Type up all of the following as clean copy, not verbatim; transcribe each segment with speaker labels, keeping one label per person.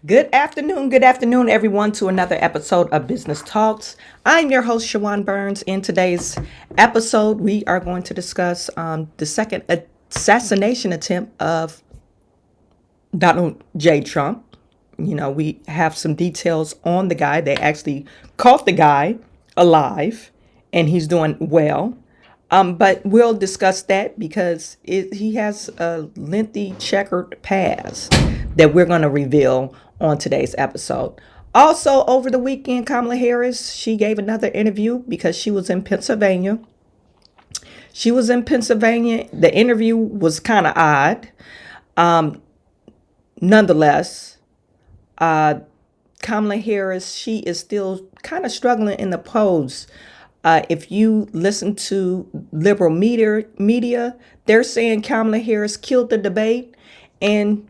Speaker 1: Good afternoon, everyone, to another episode of Business Talks. I'm your host, Chawanne Burns. In today's episode, we are going to discuss the second assassination attempt of Donald J. Trump. You know, we have some details on the guy. They actually caught the guy alive, and he's doing well. But we'll discuss that because he has a lengthy checkered past that we're going to reveal on today's episode. Also, over the weekend, Kamala Harris, she gave another interview because she was in Pennsylvania. The interview was kind of odd. Nonetheless, Kamala Harris, she is still kind of struggling in the polls. If you listen to liberal media, they're saying Kamala Harris killed the debate. And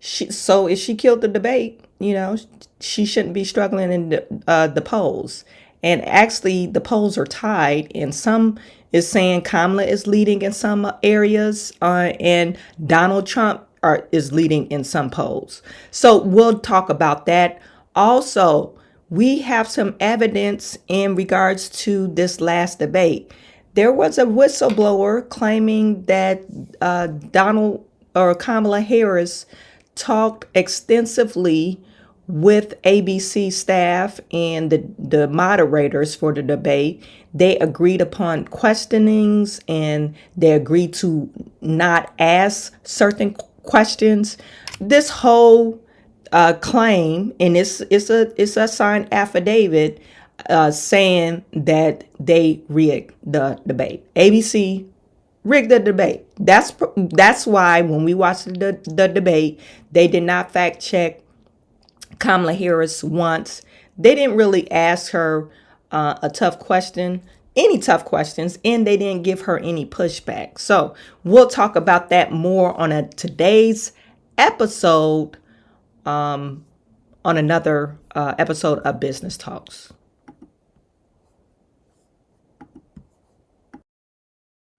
Speaker 1: so if she killed the debate, you know, she shouldn't be struggling in the polls. And actually, the polls are tied. And some is saying Kamala is leading in some areas and Donald Trump is leading in some polls. So we'll talk about that. Also, we have some evidence in regards to this last debate. There was a whistleblower claiming that Kamala Harris talked extensively with ABC staff and the moderators for the debate. They agreed upon questionings and they agreed to not ask certain questions. This whole claim, and it's a signed affidavit saying that they rigged the debate. ABC rigged the debate. That's why when we watched the debate, they did not fact check Kamala Harris once. They didn't really ask her any tough questions, and they didn't give her any pushback. So we'll talk about that more on today's episode. On another episode of Business Talks.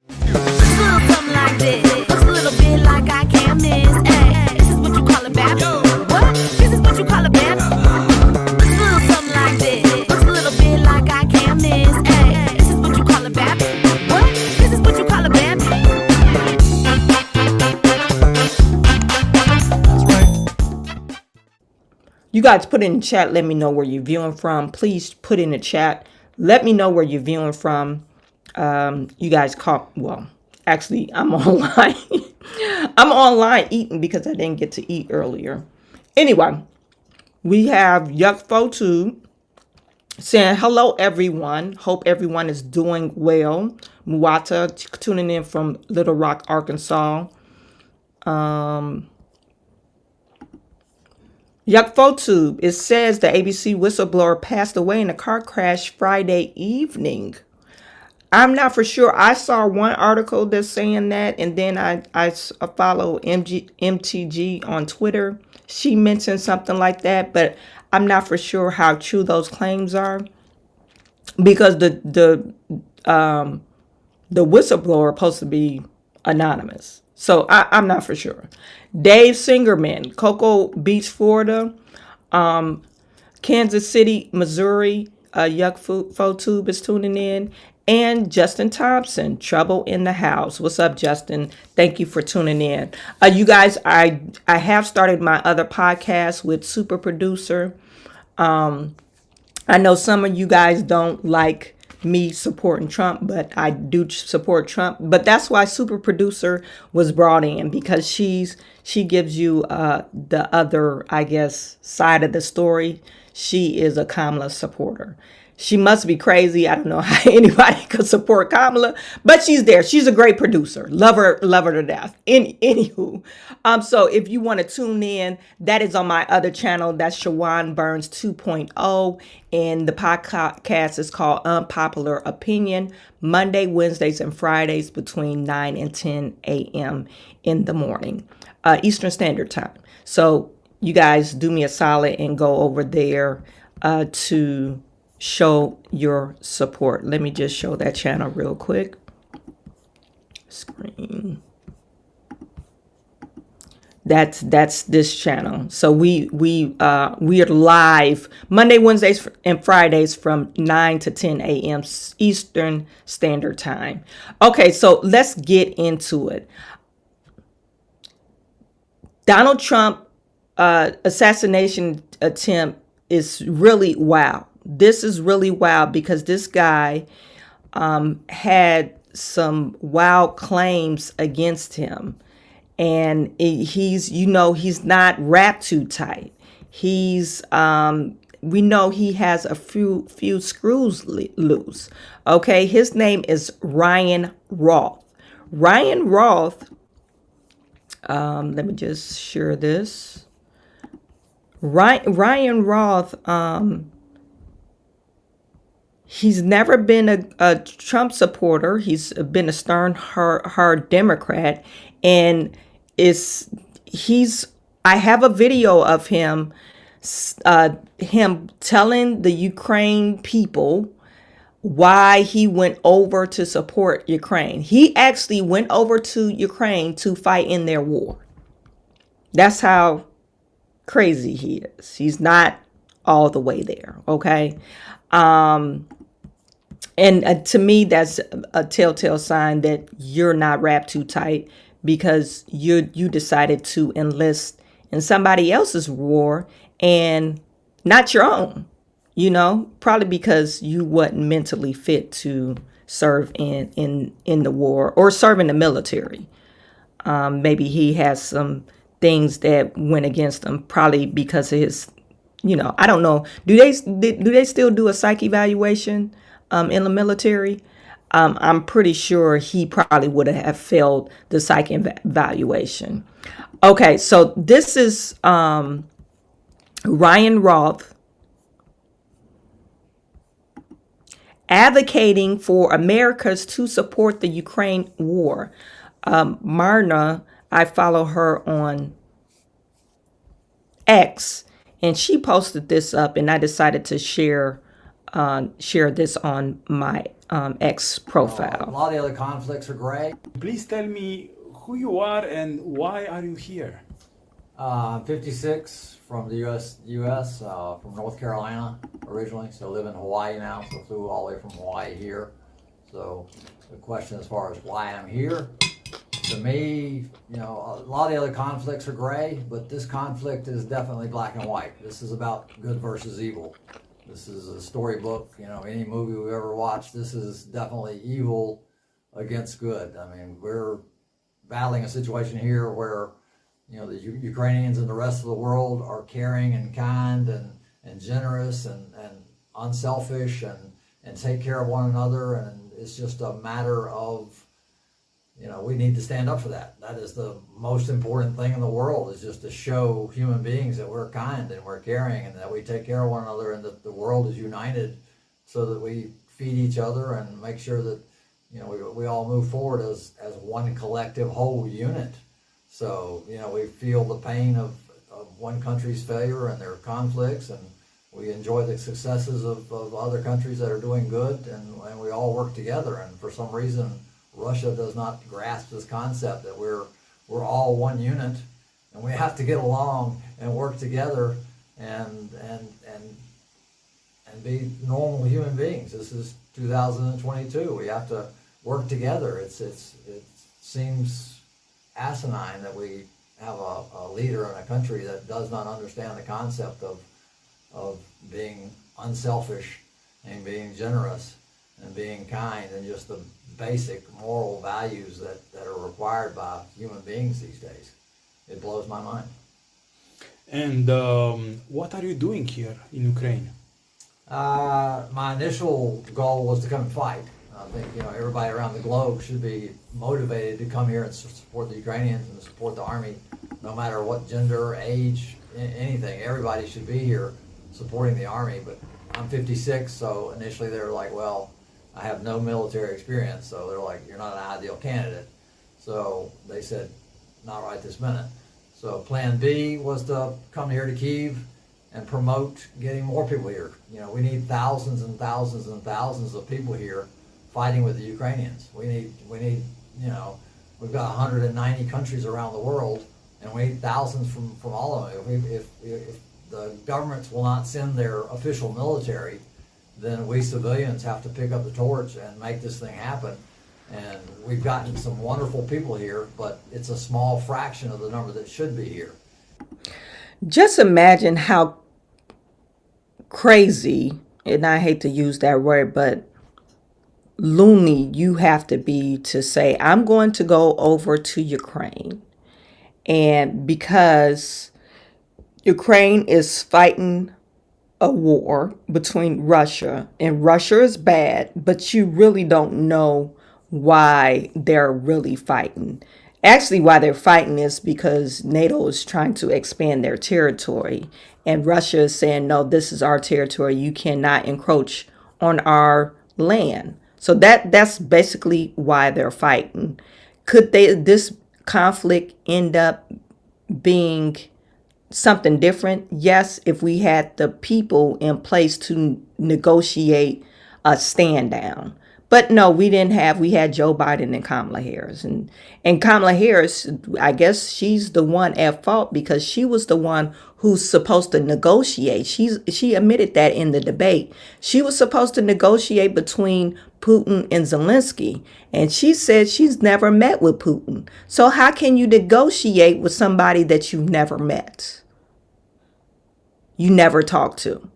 Speaker 2: Something like this. Looks a little bit like I can't miss. Ay, this is what you call a bad. What? This is what you call a bad. Something like this. Looks a little bit like I can't miss. Ay, this is what you call a bad. What? This is what you call a bad.
Speaker 1: You guys put in the chat. Let me know where you're viewing from. Please put in the chat. Let me know where you're viewing from. You guys actually, I'm online. I'm online eating because I didn't get to eat earlier. Anyway, we have Yuck Photo saying, hello, everyone. Hope everyone is doing well. Muwata tuning in from Little Rock, Arkansas. Yuck Photube, it says the ABC whistleblower passed away in a car crash Friday evening. I'm not for sure. I saw one article that's saying that, and then I follow MTG on Twitter. She mentioned something like that, but I'm not for sure how true those claims are because the whistleblower is supposed to be anonymous. So I'm not for sure. Dave Singerman, Cocoa Beach, Florida, Kansas City, Missouri, Yuck Photube is tuning in. And Justin Thompson, Trouble in the House. What's up, Justin? Thank you for tuning in. You guys, I have started my other podcast with Super Producer. I know some of you guys don't like me supporting Trump, but I do support Trump. But that's why Super Producer was brought in, because she gives you the other, I guess, side of the story. She is a Kamala supporter. She must be crazy. I don't know how anybody could support Kamala, but she's there. She's a great producer. Love her to death. Anywho, so if you want to tune in, that is on my other channel. That's Chawanne Burns 2.0, and the podcast is called Unpopular Opinion. Monday, Wednesdays, and Fridays between 9 and 10 a.m. in the morning, Eastern Standard Time. So you guys do me a solid and go over there to show your support. Let me just show that channel real quick. Screen. That's this channel. So we are live Monday, Wednesdays, and Fridays from 9 to 10 a.m. Eastern Standard Time. Okay, so let's get into it. Donald Trump assassination attempt is really wild. This is really wild because this guy had some wild claims against him. And he's not wrapped too tight. We know he has a few screws loose. Okay, his name is Ryan Roth. Ryan Roth, let me just share this. Ryan Roth, he's never been a Trump supporter. He's been a stern, hard Democrat. And I have a video of him telling the Ukraine people why he went over to support Ukraine. He actually went over to Ukraine to fight in their war. That's how crazy he is. He's not all the way there, okay? And to me, that's a telltale sign that you're not wrapped too tight, because you decided to enlist in somebody else's war and not your own, probably because you wasn't mentally fit to serve in the war or serve in the military. Maybe he has some things that went against him, probably because of his, I don't know. Do they still do a psych evaluation in the military? I'm pretty sure he probably would have failed the psych evaluation. Okay, so this is Ryan Roth advocating for Americans to support the Ukraine war. Marna, I follow her on X, and she posted this up, and I decided to share this on my X profile.
Speaker 3: A lot of the other conflicts are gray.
Speaker 4: Please tell me who you are and why are you here?
Speaker 3: I'm 56, from the U.S., from North Carolina originally, so I live in Hawaii now, so flew all the way from Hawaii here. So the question as far as why I'm here, to me, a lot of the other conflicts are gray, but this conflict is definitely black and white. This is about good versus evil. This is a storybook, any movie we've ever watched, this is definitely evil against good. I mean, we're battling a situation here where, the Ukrainians and the rest of the world are caring and kind and generous and unselfish and take care of one another. And it's just a matter of, we need to stand up for that. That is the most important thing in the world, is just to show human beings that we're kind and we're caring and that we take care of one another and that the world is united so that we feed each other and make sure that, we all move forward as one collective whole unit. So, we feel the pain of one country's failure and their conflicts, and we enjoy the successes of other countries that are doing good, and we all work together. And for some reason, Russia does not grasp this concept that we're all one unit, and we have to get along and work together and be normal human beings. This is 2022. We have to work together. It seems asinine that we have a leader in a country that does not understand the concept of being unselfish and being generous and being kind and just the basic moral values that are required by human beings these days. It blows my mind.
Speaker 4: And what are you doing here in Ukraine?
Speaker 3: My initial goal was to come and fight. I think everybody around the globe should be motivated to come here and support the Ukrainians and support the army, no matter what gender, age, anything. Everybody should be here supporting the army. But I'm 56, so initially they were like, well, I have no military experience, so they're like, you're not an ideal candidate. So they said, not right this minute. So plan B was to come here to Kyiv and promote getting more people here. We need thousands and thousands and thousands of people here fighting with the Ukrainians. We need, we've got 190 countries around the world, and we need thousands from all of them. If the governments will not send their official military, then we civilians have to pick up the torch and make this thing happen. And we've gotten some wonderful people here, but it's a small fraction of the number that should be here.
Speaker 1: Just imagine how crazy, and I hate to use that word, but loony you have to be to say, I'm going to go over to Ukraine. And because Ukraine is fighting a war between Russia, and Russia is bad, but you really don't know why they're really fighting. Actually, why they're fighting is because NATO is trying to expand their territory, and Russia is saying, no, this is our territory. You cannot encroach on our land. So that's basically why they're fighting. Could this conflict end up being something different? Yes, if we had the people in place to negotiate a stand down. But no, we had Joe Biden and Kamala Harris. And Kamala Harris, I guess she's the one at fault because she was the one who's supposed to negotiate. She admitted that in the debate. She was supposed to negotiate between Putin and Zelensky. And she said she's never met with Putin. So how can you negotiate with somebody that you've never met? You never talked to.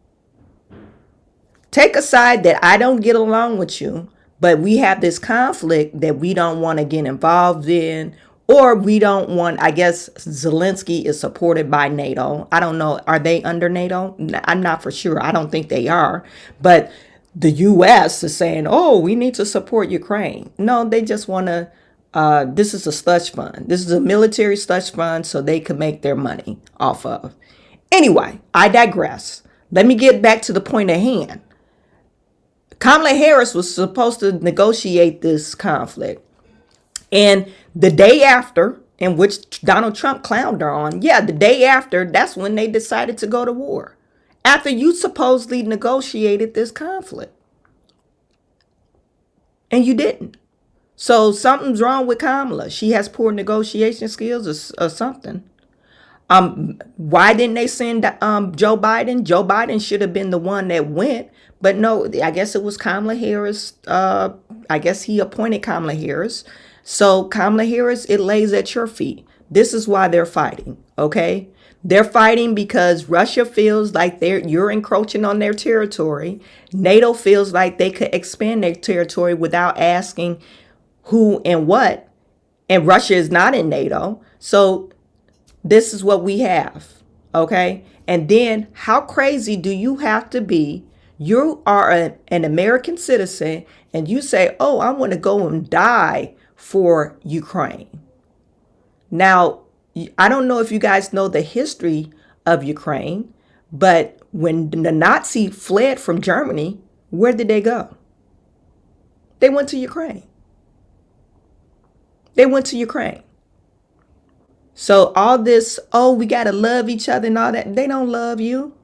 Speaker 1: Take aside that I don't get along with you, but we have this conflict that we don't want to get involved in, or we don't want, I guess Zelensky is supported by NATO. I don't know. Are they under NATO? I'm not for sure. I don't think they are. But the U.S. is saying, oh, we need to support Ukraine. No, they just want to, this is a slush fund. This is a military slush fund so they can make their money off of. Anyway, I digress. Let me get back to the point at hand. Kamala Harris was supposed to negotiate this conflict. And the day after, in which Donald Trump clowned her on, the day after, that's when they decided to go to war. After you supposedly negotiated this conflict. And you didn't. So something's wrong with Kamala. She has poor negotiation skills or something. Why didn't they send Joe Biden? Joe Biden should have been the one that went. But no, I guess it was Kamala Harris. I guess he appointed Kamala Harris. So Kamala Harris, it lays at your feet. This is why they're fighting, okay? They're fighting because Russia feels like you're encroaching on their territory. NATO feels like they could expand their territory without asking who and what. And Russia is not in NATO. So this is what we have, okay? And then how crazy do you have to be? You are an American citizen and you say, oh, I want to go and die for Ukraine. Now, I don't know if you guys know the history of Ukraine, but when the Nazi fled from Germany, where did they go? They went to Ukraine. They went to Ukraine. So all this, oh, we got to love each other and all that, they don't love you.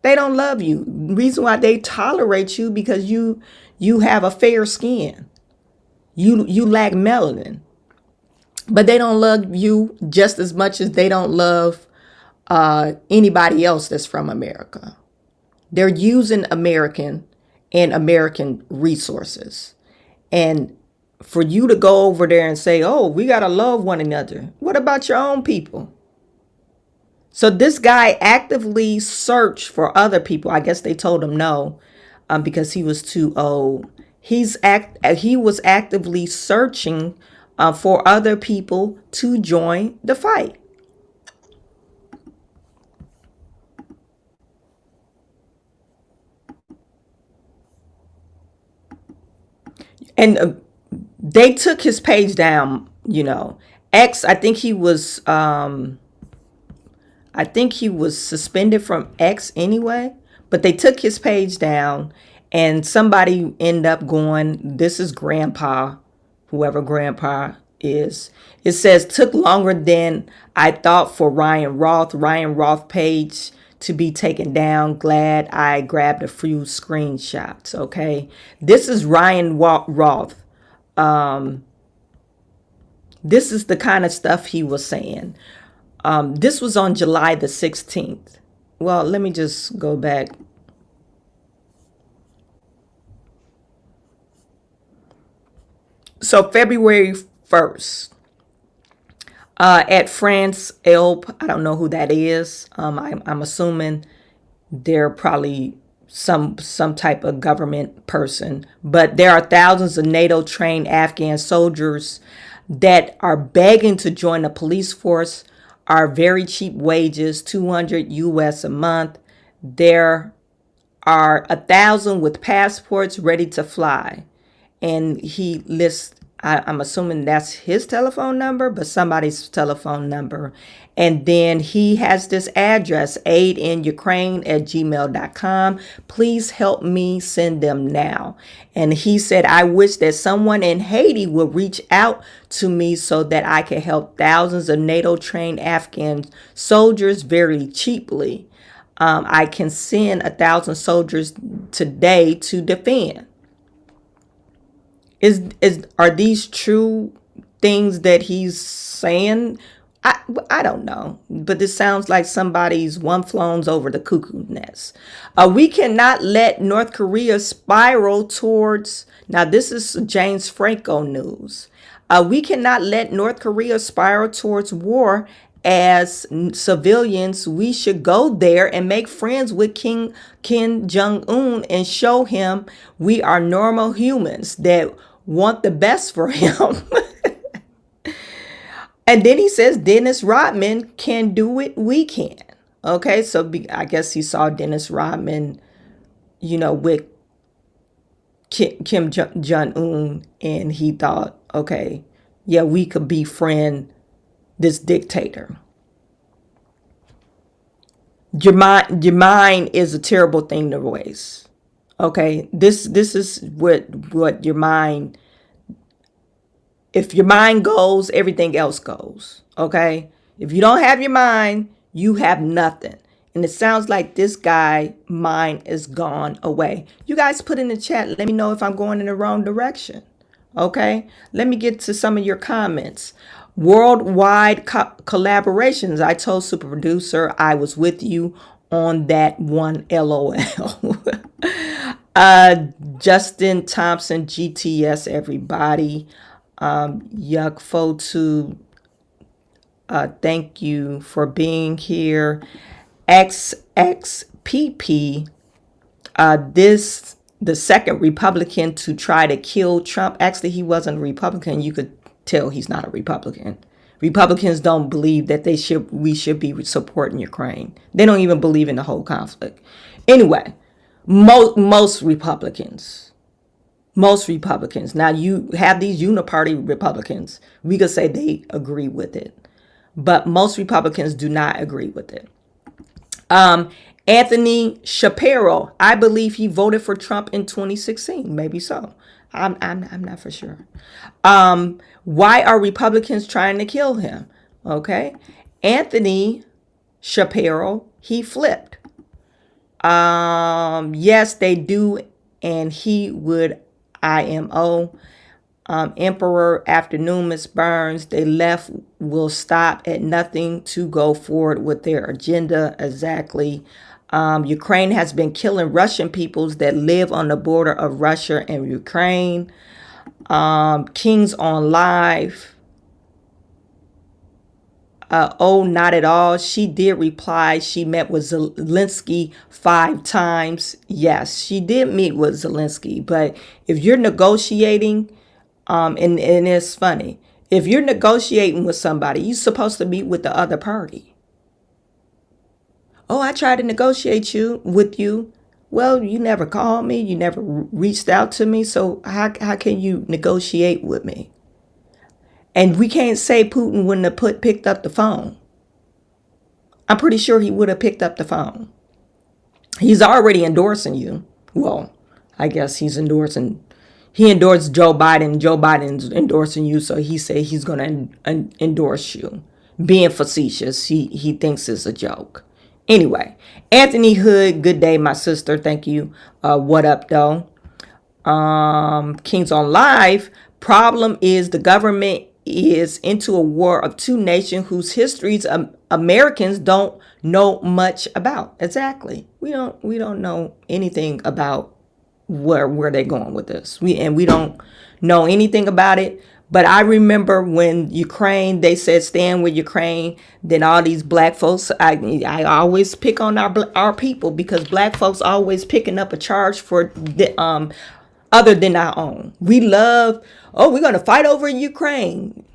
Speaker 1: They don't love you. The reason why they tolerate you because you have a fair skin. You lack melanin. But they don't love you just as much as they don't love anybody else that's from America. They're using American and American resources. And for you to go over there and say, oh, we got to love one another. What about your own people? So this guy actively searched for other people. I guess they told him no because he was too old. He was actively searching for other people to join the fight. And they took his page down, X, I think he was suspended from X anyway, but they took his page down and somebody ended up going, this is Grandpa, whoever Grandpa is. It says, took longer than I thought for Ryan Roth page to be taken down. Glad I grabbed a few screenshots. Okay. This is Ryan Roth. This is the kind of stuff he was saying. This was on July the 16th. Well, let me just go back. So February 1st, at France Elp, I don't know who that is. I'm assuming they're probably some type of government person. But there are thousands of NATO-trained Afghan soldiers that are begging to join the police force, are very cheap wages, 200 US a month. There are 1,000 with passports ready to fly. And he lists, I'm assuming that's his telephone number, but somebody's telephone number. And then he has this address, aidinUkraine@gmail.com. Please help me send them now. And he said, I wish that someone in Haiti would reach out to me so that I can help thousands of NATO-trained Afghan soldiers very cheaply. I can send 1,000 soldiers today to defend. Are these true things that he's saying? I don't know, but this sounds like somebody's one flown over the cuckoo nest. We cannot let North Korea spiral towards, now this is James Franco news. We cannot let North Korea spiral towards war as civilians. We should go there and make friends with Kim Jong-un and show him we are normal humans that want the best for him. And then he says Dennis Rodman can do it, we can. Okay, so I guess he saw Dennis Rodman, with Kim Jong-un, and he thought, okay, yeah, we could befriend this dictator. Your mind is a terrible thing to waste. Okay, this is what your mind. If your mind goes, everything else goes. Okay, if you don't have your mind, you have nothing. And it sounds like this guy mind is gone away. You guys put in the chat. Let me know if I'm going in the wrong direction. Okay, let me get to some of your comments. Worldwide collaborations. I told super producer I was with you on that one. LOL. Justin Thompson, GTS, everybody. Yuck Photo. Thank you for being here. XXPP. The second Republican to try to kill Trump. Actually, he wasn't a Republican. You could tell he's not a Republican. Republicans don't believe that we should be supporting Ukraine. They don't even believe in the whole conflict. Anyway, most Republicans. Now you have these uniparty Republicans. We could say they agree with it, but most Republicans do not agree with it. Anthony Shapiro, I believe he voted for Trump in 2016. Maybe so. I'm not for sure. Why are Republicans trying to kill him? Okay. Anthony Shapiro, he flipped. Yes, they do. And he would IMO. Emperor Afternoon, Miss Burns, they left will stop at nothing to go forward with their agenda. Exactly. Ukraine has been killing Russian peoples that live on the border of Russia and Ukraine. Kings on Live. Oh, not at all. She did reply. She met with Zelensky 5 times. Yes, she did meet with Zelensky. But if you're negotiating, and it's funny, if you're negotiating with somebody, you're supposed to meet with the other party. Oh, I tried to negotiate with you. Well, you never called me. You never reached out to me. So how can you negotiate with me? And we can't say Putin wouldn't have picked up the phone. I'm pretty sure he would have picked up the phone. He's already endorsing you. Well, I guess he endorsed Joe Biden. Joe Biden's endorsing you. So he said he's going to endorse you. Being facetious. He thinks it's a joke. Anyway, Anthony Hood, good day, my sister. Thank you. What up, though? Kings on Live. Problem is the government is into a war of two nations whose histories Americans don't know much about. Exactly. We don't know anything about where they're going with this. We don't know anything about it. But I remember when Ukraine, they said stand with Ukraine. Then all these black folks, I always pick on our people because black folks always picking up a charge for the other than our own. We love, oh, we're gonna fight over Ukraine.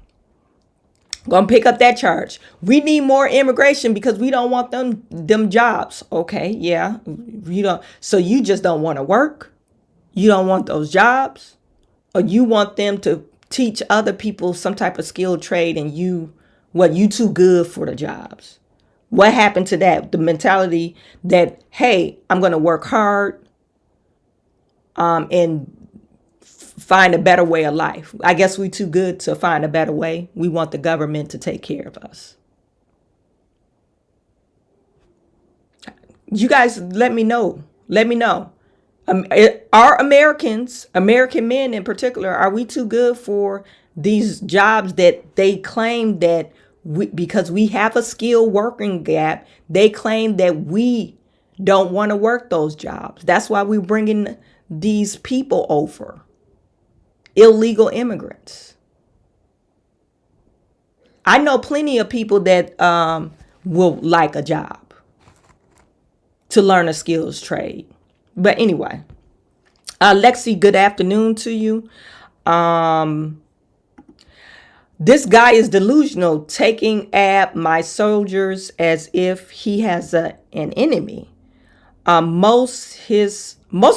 Speaker 1: Gonna pick up that charge. We need more immigration because we don't want them jobs. Okay, yeah, you don't. So you just don't want to work. You don't want those jobs, or you want them to teach other people some type of skilled trade, and you too good for the jobs. What happened to that? The mentality that, hey, I'm gonna work hard, and find a better way of life. I guess we too good to find a better way. We want the government to take care of us. You guys, let me know. Let me know. Are American men in particular, are we too good for these jobs that they claim that because we have a skilled working gap, they claim that we don't want to work those jobs. That's why we're bringing these people over. Illegal immigrants. I know plenty of people that will like a job to learn a skills trade. But anyway, Lexi, good afternoon to you. This guy is delusional, taking at my soldiers as if he has an enemy. Most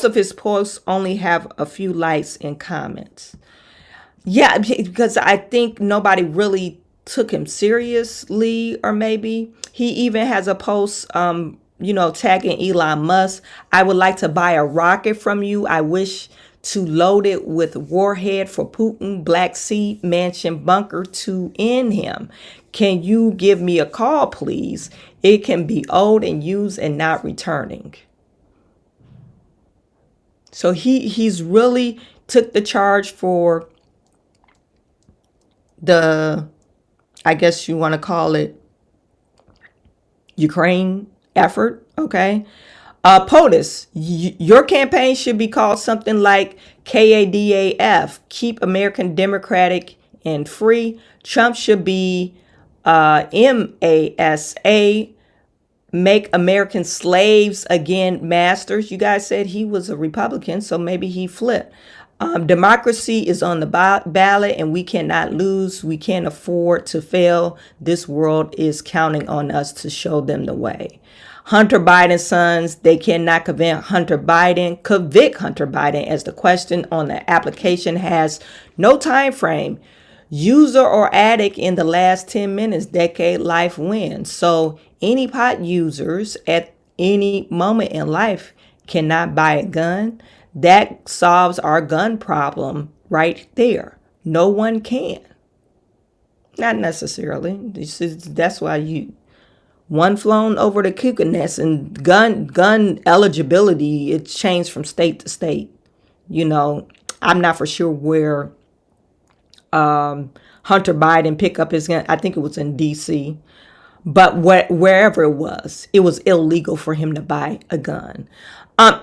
Speaker 1: of his posts only have a few likes and comments. Yeah, because I think nobody really took him seriously, or maybe he even has a post, tagging Elon Musk. I would like to buy a rocket from you. I wish to load it with warhead for Putin, Black Sea Mansion bunker to end him. Can you give me a call, please? It can be old and used and not returning. So he's really took the charge for the, I guess you want to call it, Ukraine effort. Okay. POTUS, your campaign should be called something like KADAF, Keep American Democratic and Free. Trump should be MASA, Make American Slaves Again Masters. You guys said he was a Republican, so maybe he flipped. Democracy is on the ballot and we cannot lose. We can't afford to fail. This world is counting on us to show them the way. Hunter Biden's sons, they cannot convict Hunter Biden as the question on the application has no time frame. User or addict in the last 10 minutes, decade life wins. So any pot users at any moment in life cannot buy a gun. That solves our gun problem right there. No one can. Not necessarily. That's why one flown over the cuckoo nest, and gun eligibility, it's changed from state to state. I'm not for sure where Hunter Biden picked up his gun. I think it was in DC. But wherever it was illegal for him to buy a gun.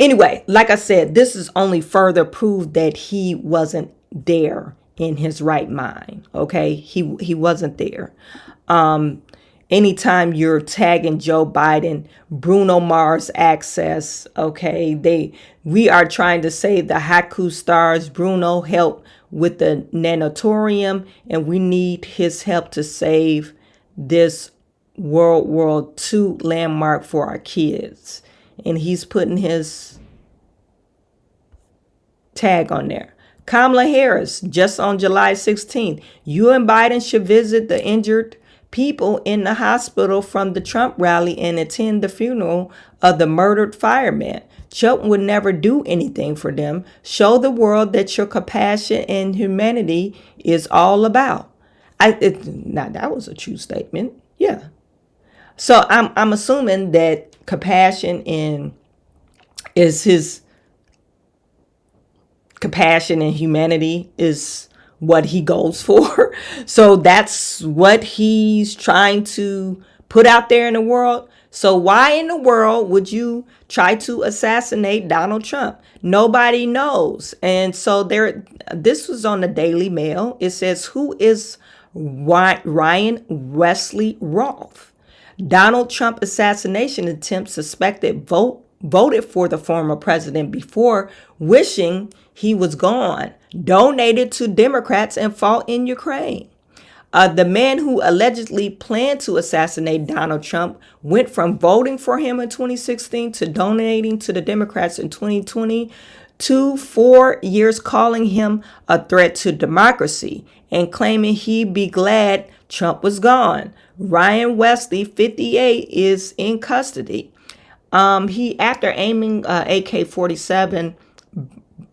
Speaker 1: Anyway, like I said, this is only further proof that he wasn't there in his right mind. Okay, he wasn't there. Anytime you're tagging Joe Biden, Bruno Mars access, okay, we are trying to save the haiku stars. Bruno helped with the nanotorium, and we need his help to save this World War II landmark for our kids. And he's putting his tag on there. Kamala Harris, just on July 16th, you and Biden should visit the injured people in the hospital from the Trump rally and attend the funeral of the murdered fireman. Trump would never do anything for them. Show the world that your compassion and humanity is all about. Now that was a true statement. Yeah. So I'm assuming that compassion is his compassion and humanity is what he goes for. So that's what he's trying to put out there in the world. So why in the world would you try to assassinate Donald Trump? Nobody knows. And so this was on the Daily Mail. It says, who is Ryan Wesley Roth? Donald Trump assassination attempt suspected voted for the former president before wishing he was gone, donated to Democrats, and fought in Ukraine. The man who allegedly planned to assassinate Donald Trump went from voting for him in 2016 to donating to the Democrats in 2020 to 4 years calling him a threat to democracy and claiming he'd be glad Trump was gone. Ryan Wesley, 58, is in custody. He, after aiming AK-47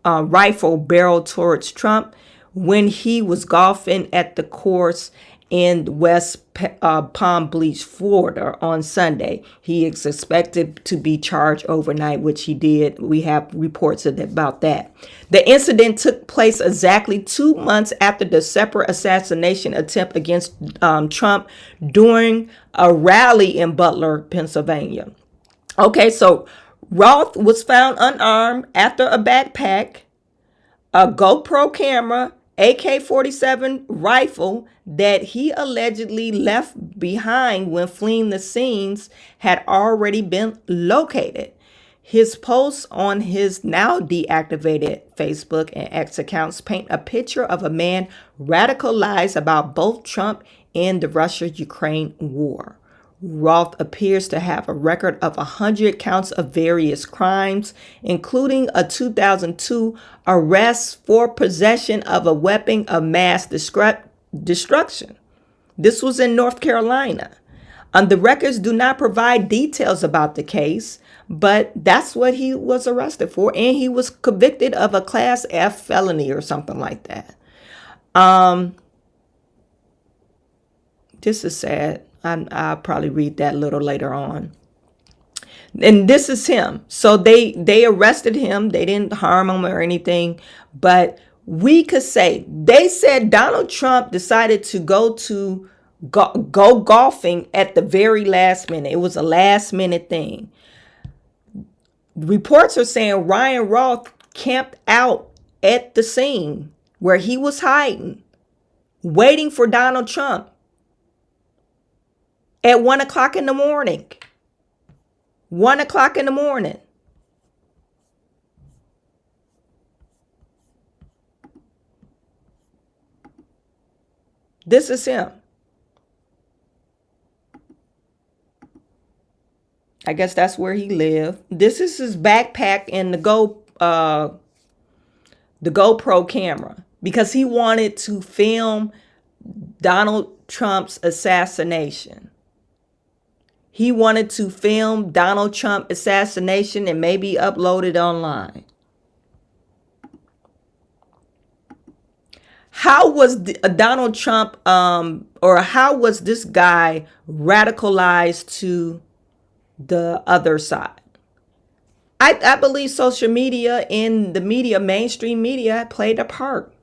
Speaker 1: rifle barrel towards Trump when he was golfing at the course in West Palm Beach, Florida on Sunday. He is expected to be charged overnight, which he did. We have reports about that. The incident took place exactly 2 months after the separate assassination attempt against Trump during a rally in Butler, Pennsylvania. Okay, so Roth was found unarmed after a backpack, a GoPro camera, AK-47 rifle that he allegedly left behind when fleeing the scenes had already been located. His posts on his now deactivated Facebook and X accounts paint a picture of a man radicalized about both Trump and the Russia-Ukraine war. Roth appears to have a record of 100 counts of various crimes, including a 2002 arrest for possession of a weapon of mass destruction. This was in North Carolina. The records do not provide details about the case, but that's what he was arrested for, and he was convicted of a Class F felony or something like that. This is sad. I'll probably read that a little later on. And this is him. So they arrested him. They didn't harm him or anything. But we could say, they said Donald Trump decided to go golfing at the very last minute. It was a last minute thing. Reports are saying Ryan Roth camped out at the scene where he was hiding, waiting for Donald Trump at 1 o'clock in the morning. 1 o'clock in the morning. This is him. I guess that's where he lived. This is his backpack and the GoPro camera, because he wanted to film Donald Trump's assassination. He wanted to film Donald Trump assassination and maybe upload it online. How was Donald Trump, or how was this guy radicalized to the other side? I believe social media and the media, mainstream media, played a part.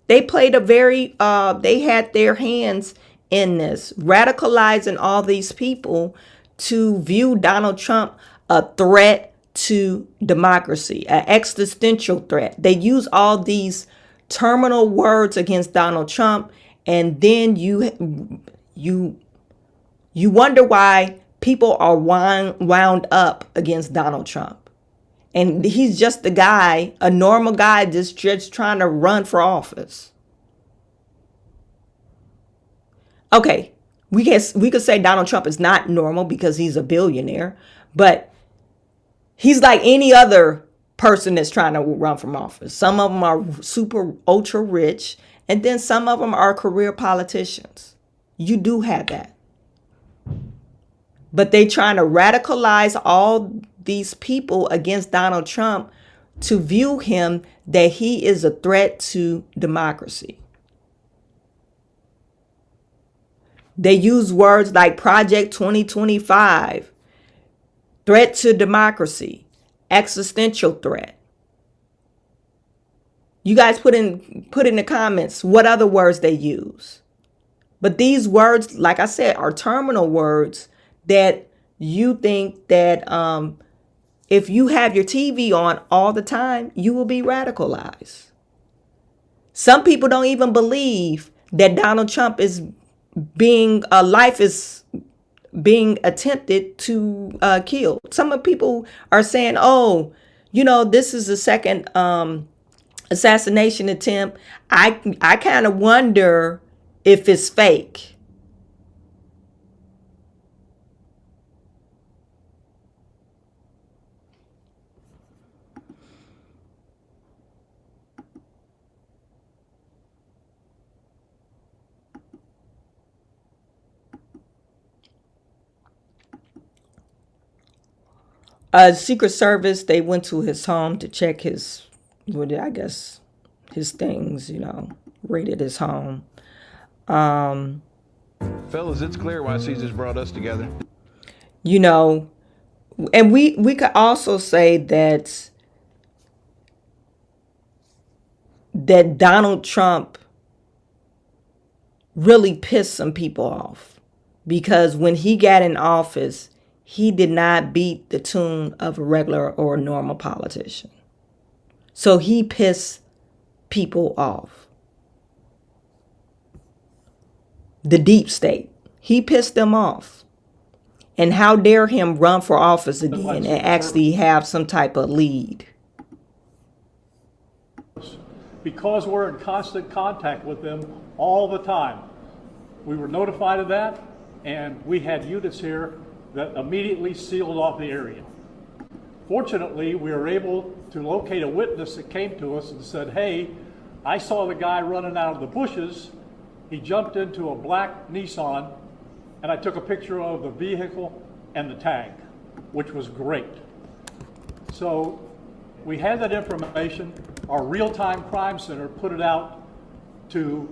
Speaker 1: They played they had their hands in this, radicalizing all these people to view Donald Trump a threat to democracy, an existential threat. They use all these terminal words against Donald Trump, and then you wonder why people are wound up against Donald Trump. And he's just a guy, a normal guy, just trying to run for office. Okay, we could say Donald Trump is not normal because he's a billionaire, but he's like any other person that's trying to run from office. Some of them are super ultra rich, and then some of them are career politicians. You do have that. But they trying to radicalize all these people against Donald Trump to view him that he is a threat to democracy. They use words like Project 2025, threat to democracy, existential threat. You guys put in the comments what other words they use. But these words, like I said, are terminal words that you think that if you have your TV on all the time, you will be radicalized. Some people don't even believe that Donald Trump is life is being attempted to kill. Some people are saying, oh, this is the second assassination attempt. I kind of wonder if it's fake. Secret Service, they went to his home to check his things, raided his home.
Speaker 5: Fellas, it's clear why Caesar's brought us together.
Speaker 1: And we could also say that Donald Trump really pissed some people off, because when he got in office, he did not beat the tune of a regular or normal politician. So he pissed people off. The deep state. He pissed them off. And how dare him run for office again and actually have some type of lead?
Speaker 6: Because we're in constant contact with them all the time. We were notified of that, and we had units here that immediately sealed off the area. Fortunately, we were able to locate a witness that came to us and said, hey, I saw the guy running out of the bushes. He jumped into a black Nissan, and I took a picture of the vehicle and the tag, which was great. So we had that information. Our real-time crime center put it out to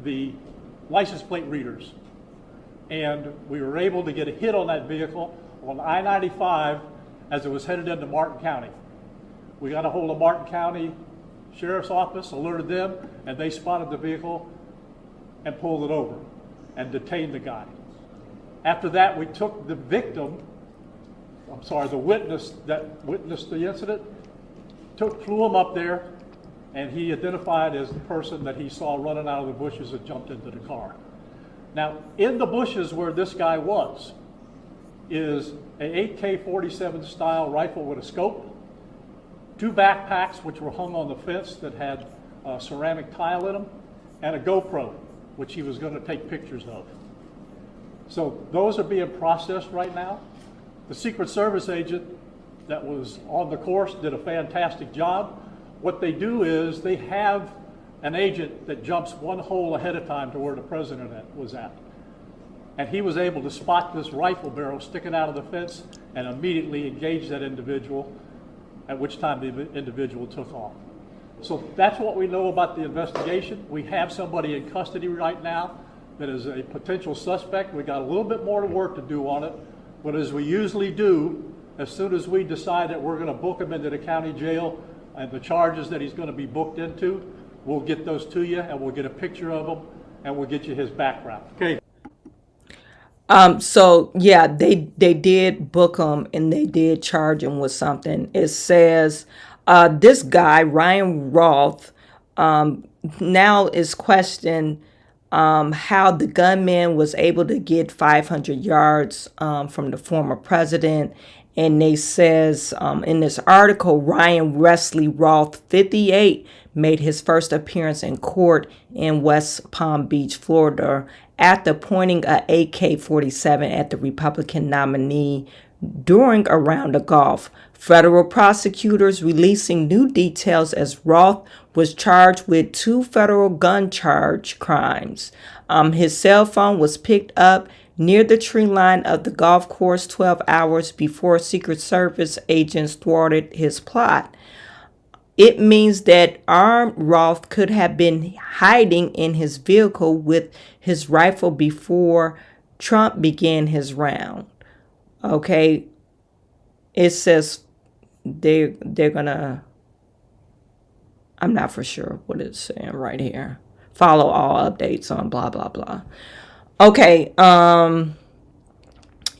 Speaker 6: the license plate readers. And we were able to get a hit on that vehicle on I-95 as it was headed into Martin County. We got a hold of Martin County Sheriff's Office, alerted them, and they spotted the vehicle and pulled it over and detained the guy. After that, we took the witness that witnessed the incident, flew him up there, and he identified as the person that he saw running out of the bushes and jumped into the car. Now, in the bushes where this guy was is a AK-47 style rifle with a scope, 2 backpacks which were hung on the fence that had ceramic tile in them, and a GoPro, which he was going to take pictures of. So those are being processed right now. The Secret Service agent that was on the course did a fantastic job. What they do is they have an agent that jumps one hole ahead of time to where the president was at. And he was able to spot this rifle barrel sticking out of the fence and immediately engage that individual, at which time the individual took off. So that's what we know about the investigation. We have somebody in custody right now that is a potential suspect. We got a little bit more work to do on it, but as we usually do, as soon as we decide that we're going to book him into the county jail and the charges that he's going to be booked into, we'll get those to you, and we'll get a picture of him, and we'll get you his background. Okay.
Speaker 1: So yeah, they did book him and they did charge him with something. It says this guy Ryan Roth now is questioned how the gunman was able to get 500 yards from the former president. And they says in this article, Ryan Wesley Roth, 58, made his first appearance in court in West Palm Beach, Florida, after pointing an AK-47 at the Republican nominee during a round of golf. Federal prosecutors releasing new details as Roth was charged with 2 federal gun charge crimes. His cell phone was picked up near the tree line of the golf course 12 hours before Secret Service agents thwarted his plot. It means that armed Roth could have been hiding in his vehicle with his rifle before Trump began his round. Okay, it says they're gonna I'm not for sure what it's saying right here. Follow all updates on blah, blah, blah. Okay.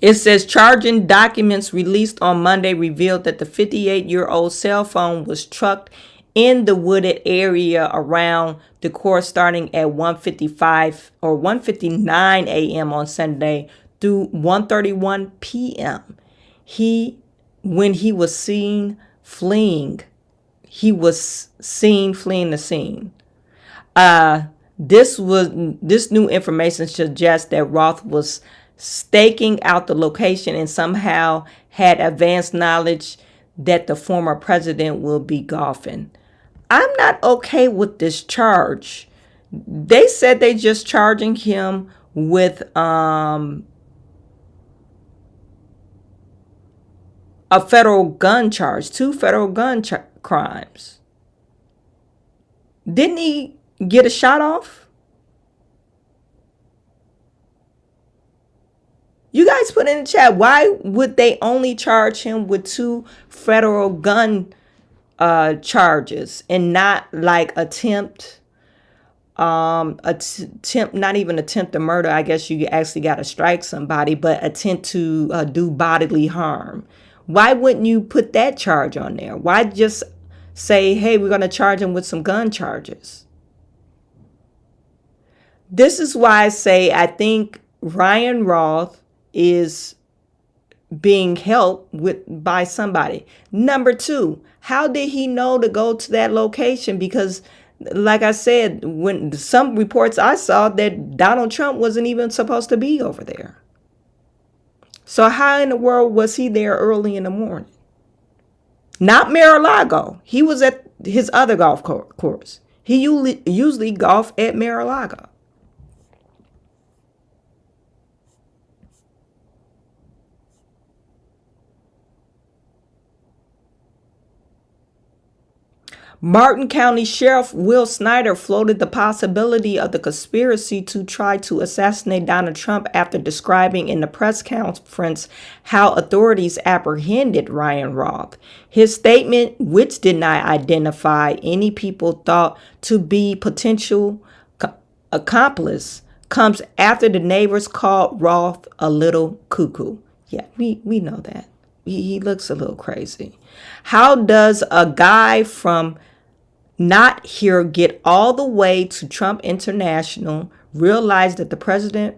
Speaker 1: It says charging documents released on Monday revealed that the 58-year-old cell phone was trucked in the wooded area around the course starting at 1:55 or 1:59 a.m. on Sunday through 1:31 p.m. When he was seen fleeing, the scene. This new information suggests that Roth was staking out the location and somehow had advanced knowledge that the former president will be golfing. I'm not okay with this charge. They said they just charging him with a federal gun charge, 2 federal gun crimes. Didn't he get a shot off? You guys put in the chat, why would they only charge him with 2 federal gun charges and not like attempt, not even attempt to murder? I guess you actually got to strike somebody, but attempt to do bodily harm. Why wouldn't you put that charge on there? Why just say, hey, we're going to charge him with some gun charges? This is why I say I think Ryan Roth is being helped by somebody. Number 2, how did he know to go to that location? Because like I said, when some reports I saw that Donald Trump wasn't even supposed to be over there. So how in the world was he there early in the morning? Not Mar-a-Lago. He was at his other golf course. He usually golf at Mar-a-Lago. Martin County Sheriff Will Snyder floated the possibility of the conspiracy to try to assassinate Donald Trump after describing in the press conference how authorities apprehended Ryan Roth. His statement, which did not identify any people thought to be potential accomplice, comes after the neighbors called Roth a little cuckoo. Yeah, we know that. He looks a little crazy. How does a guy from not here get all the way to Trump International, realize that the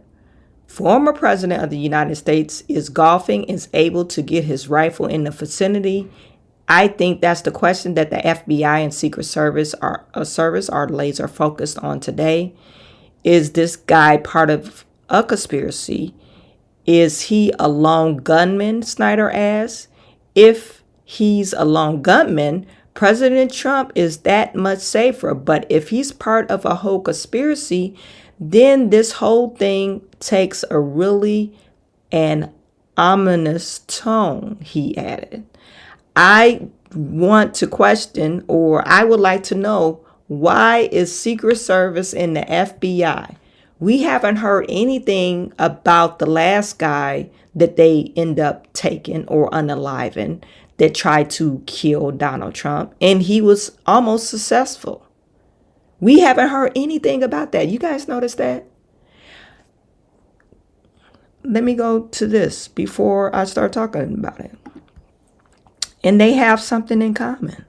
Speaker 1: former president of the United States is golfing, is able to get his rifle in the vicinity? I think that's the question that the FBI and Secret Service are laser focused on today. Is this guy part of a conspiracy? Is he a lone gunman, Snyder asks? If he's a lone gunman, President Trump is that much safer. But if he's part of a whole conspiracy, then this whole thing takes a really an ominous tone, he added. I want to question, or I would like to know, why is Secret Service and the FBI? We haven't heard anything about the last guy that they end up taking or unaliving that tried to kill Donald Trump, and he was almost successful. We haven't heard anything about that. You guys notice that? Let me go to this before I start talking about it. And they have something in common.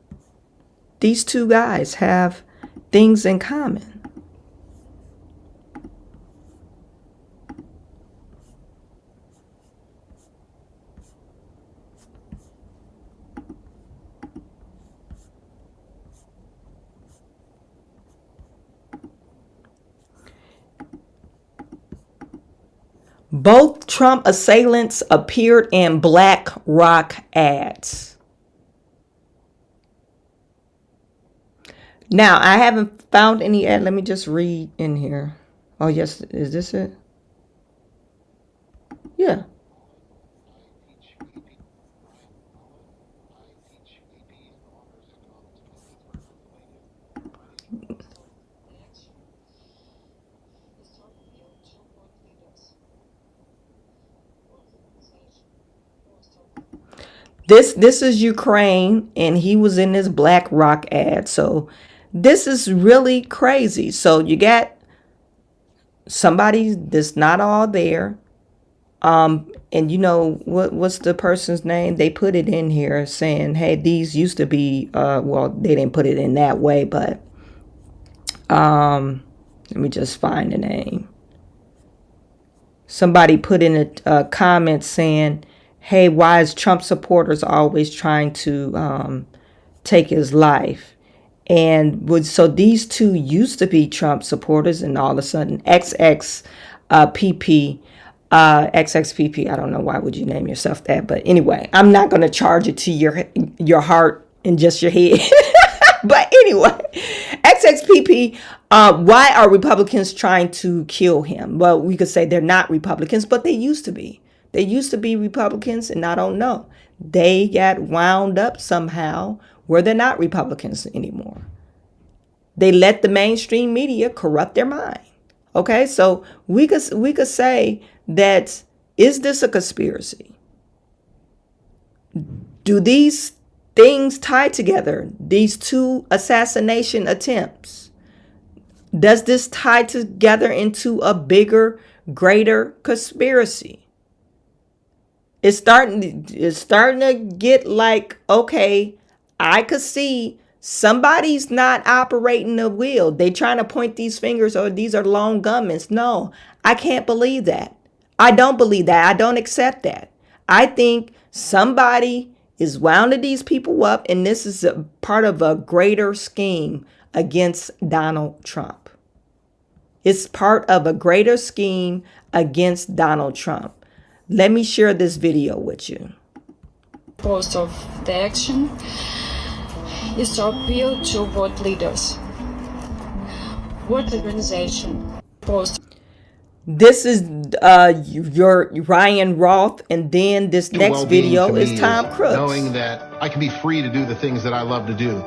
Speaker 1: These 2 guys have things in common. Both Trump assailants appeared in Black Rock ads. Now, I haven't found any ad. Let me just read in here. Oh, yes. Is this it? Yeah. This is Ukraine, and he was in this Black Rock ad. So This is really crazy. So you got somebody that's not all there. And you know what's the person's name? They put it in here saying, hey, these used to be well, they didn't put it in that way, but let me just find the name. Somebody put in a comment saying, hey, why is Trump supporters always trying to take his life? And so these two used to be Trump supporters, and all of a sudden XXPP, I don't know why would you name yourself that, but anyway, I'm not going to charge it to your heart and just your head. But anyway, XXPP, why are Republicans trying to kill him? Well, we could say they're not Republicans, but they used to be. They used to be Republicans, and I don't know. They got wound up somehow where they're not Republicans anymore. They let the mainstream media corrupt their mind. Okay, so we could say that, is this a conspiracy? Do these things tie together? These two assassination attempts, does this tie together into a bigger, greater conspiracy? It's starting to get like, okay, I could see somebody's not operating the wheel. They trying to point these fingers, or these are lone gunmen. No, I can't believe that. I don't believe that. I don't accept that. I think somebody is wounding these people up, and this is a part of a greater scheme against Donald Trump. It's part of a greater scheme against Donald Trump. Let me share this video with you.
Speaker 7: Purpose of the action is to appeal to what leaders, what organization post.
Speaker 1: This is your Ryan Roth, and then this next video is Tom Crooks.
Speaker 8: Knowing that I can be free to do the things that I love to do.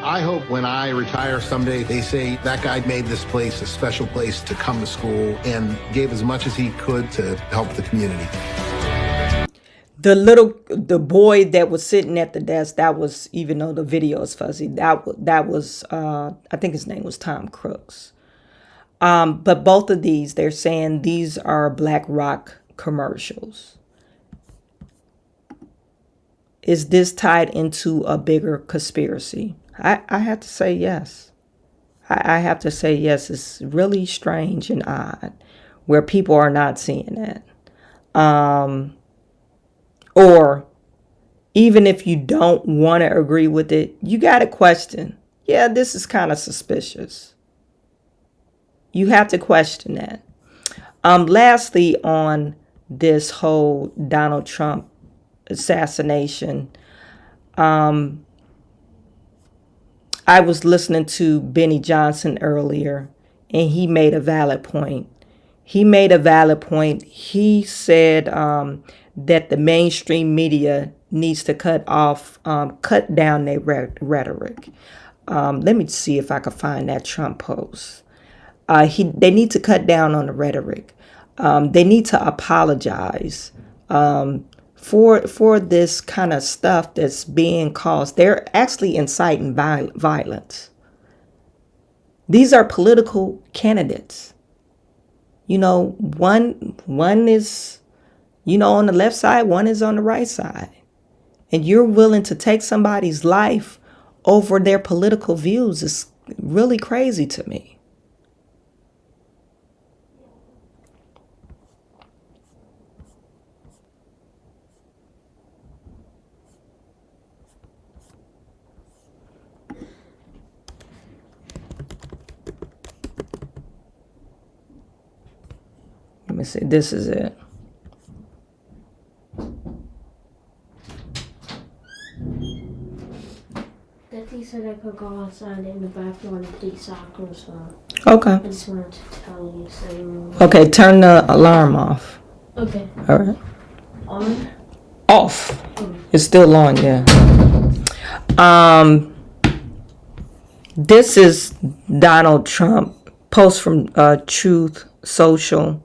Speaker 8: I hope when I retire someday, they say that guy made this place a special place to come to school and gave as much as he could to help the community.
Speaker 1: The boy that was sitting at the desk, that was, even though the video is fuzzy, that was I think his name was Tom Crooks. But both of these, they're saying these are BlackRock commercials. Is this tied into a bigger conspiracy? I have to say yes. I have to say yes. It's really strange and odd where people are not seeing that. Or even if you don't want to agree with it, you got to question. Yeah, this is kind of suspicious. You have to question that. Lastly, on this whole Donald Trump assassination, I was listening to Benny Johnson earlier, and he made a valid point. He said that the mainstream media needs to cut down their rhetoric. Let me see if I can find that Trump post. They need to cut down on the rhetoric. They need to apologize for this kind of stuff that's being caused. They're actually inciting violence. These are political candidates. You know, one is, you know, on the left side, one is on the right side. And you're willing to take somebody's life over their political views is really crazy to me. Let me see. This is it.
Speaker 9: He said I could go outside in the backyard and play soccer, so
Speaker 1: Okay.
Speaker 9: I just wanted to tell you. So
Speaker 1: Okay, turn the alarm off.
Speaker 9: okay,
Speaker 1: All right.
Speaker 9: on.
Speaker 1: Off. It's still on, yeah. This is Donald Trump, post from Truth Social.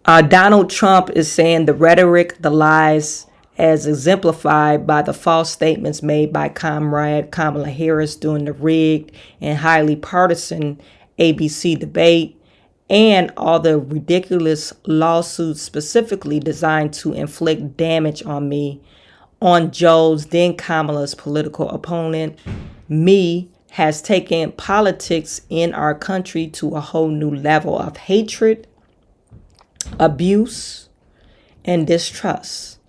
Speaker 1: Donald Trump is saying the rhetoric, the lies, as exemplified by the false statements made by Comrade Kamala Harris during the rigged and highly partisan ABC debate, and all the ridiculous lawsuits specifically designed to inflict damage on me, on Joe's, then Kamala's political opponent, me, has taken politics in our country to a whole new level of hatred, abuse, and distrust.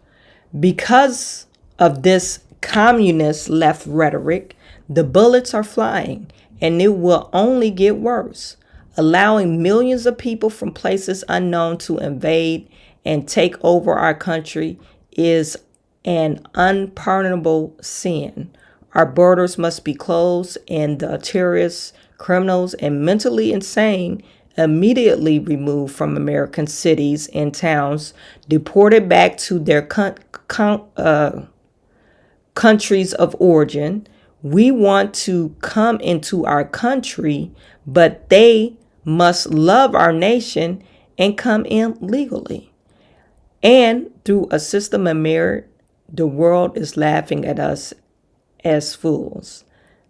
Speaker 1: Because of this communist left rhetoric, the bullets are flying, and it will only get worse, allowing millions of people from places unknown to invade and take over our country is an unpardonable sin. Our borders must be closed, and the terrorists, criminals, and mentally insane immediately removed from American cities and towns, deported back to their countries of origin. We want to come into our country, but they must love our nation and come in legally. And through a system of merit, the world is laughing at us as fools.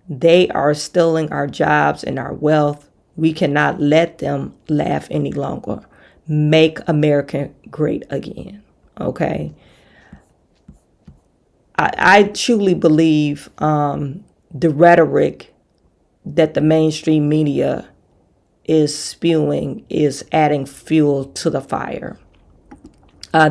Speaker 1: They are stealing our jobs and our wealth. We cannot let them laugh any longer. Make America great again. Okay. I truly believe the rhetoric that the mainstream media is spewing is adding fuel to the fire.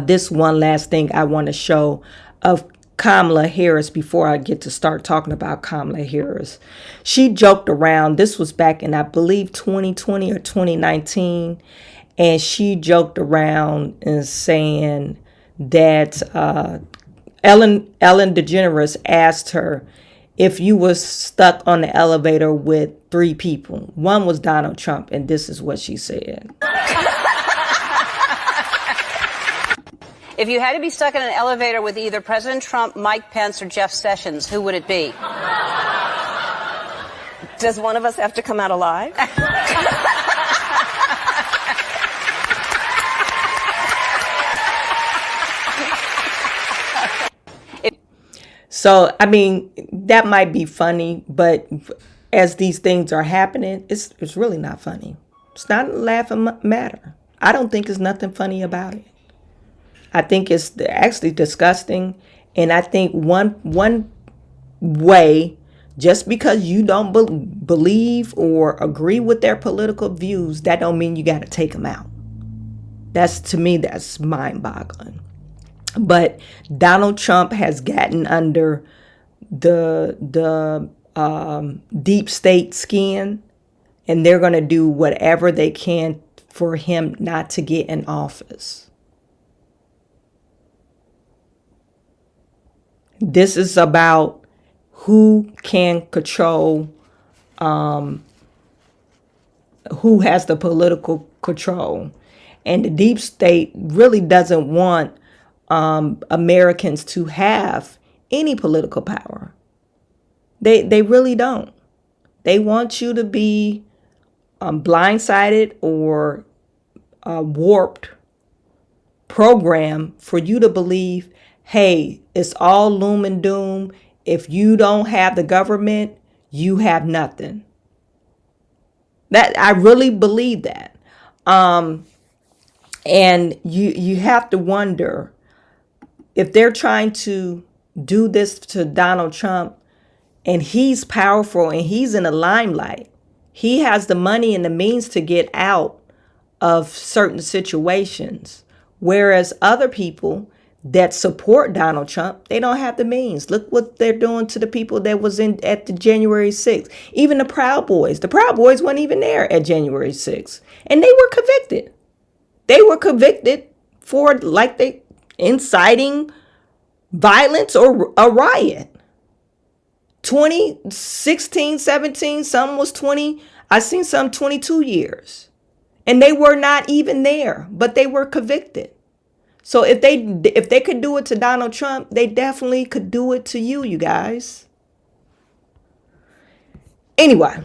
Speaker 1: This one last thing I want to show of Kamala Harris before I get to start talking about Kamala Harris. She joked around. This was back in, I believe, 2020 or 2019. And she joked around and saying that Ellen DeGeneres asked her if you was stuck on the elevator with 3 people. One was Donald Trump, and this is what she said.
Speaker 10: If you had to be stuck in an elevator with either President Trump, Mike Pence, or Jeff Sessions, who would it be?
Speaker 11: Does one of us have to come out alive?
Speaker 1: So, I mean, that might be funny, but as these things are happening, it's really not funny. It's not a laughing matter. I don't think there's nothing funny about it. I think it's actually disgusting. And I think one way, just because you don't believe or agree with their political views, that don't mean you got to take them out. To me, that's mind-boggling. But Donald Trump has gotten under the deep state skin, and they're going to do whatever they can for him not to get in office. This is about who can control, who has the political control. And the deep state really doesn't want Americans to have any political power. They really don't. They want you to be blindsided or warped program for you to believe, hey, it's all loom and doom. If you don't have the government, you have nothing. That I really believe that. And you have to wonder if they're trying to do this to Donald Trump, and he's powerful and he's in the limelight. He has the money and the means to get out of certain situations. Whereas other people that support Donald Trump, they don't have the means. Look what they're doing to the people that was at the January 6th. Even the Proud Boys. The Proud Boys weren't even there at January 6th. And they were convicted. They were convicted for inciting violence or a riot. 2016, 17, some was 20. I seen some 22 years. And they were not even there, but they were convicted. So if they could do it to Donald Trump, they definitely could do it to you guys. Anyway,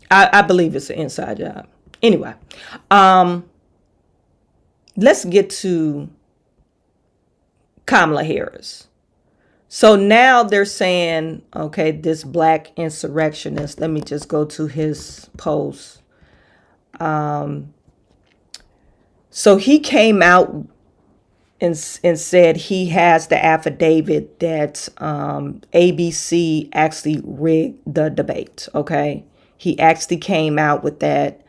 Speaker 1: I believe it's an inside job. Anyway, let's get to Kamala Harris. So now they're saying, okay, this black insurrectionist, let me just go to his post. So he came out and said he has the affidavit that ABC actually rigged the debate. Okay, he actually came out with that.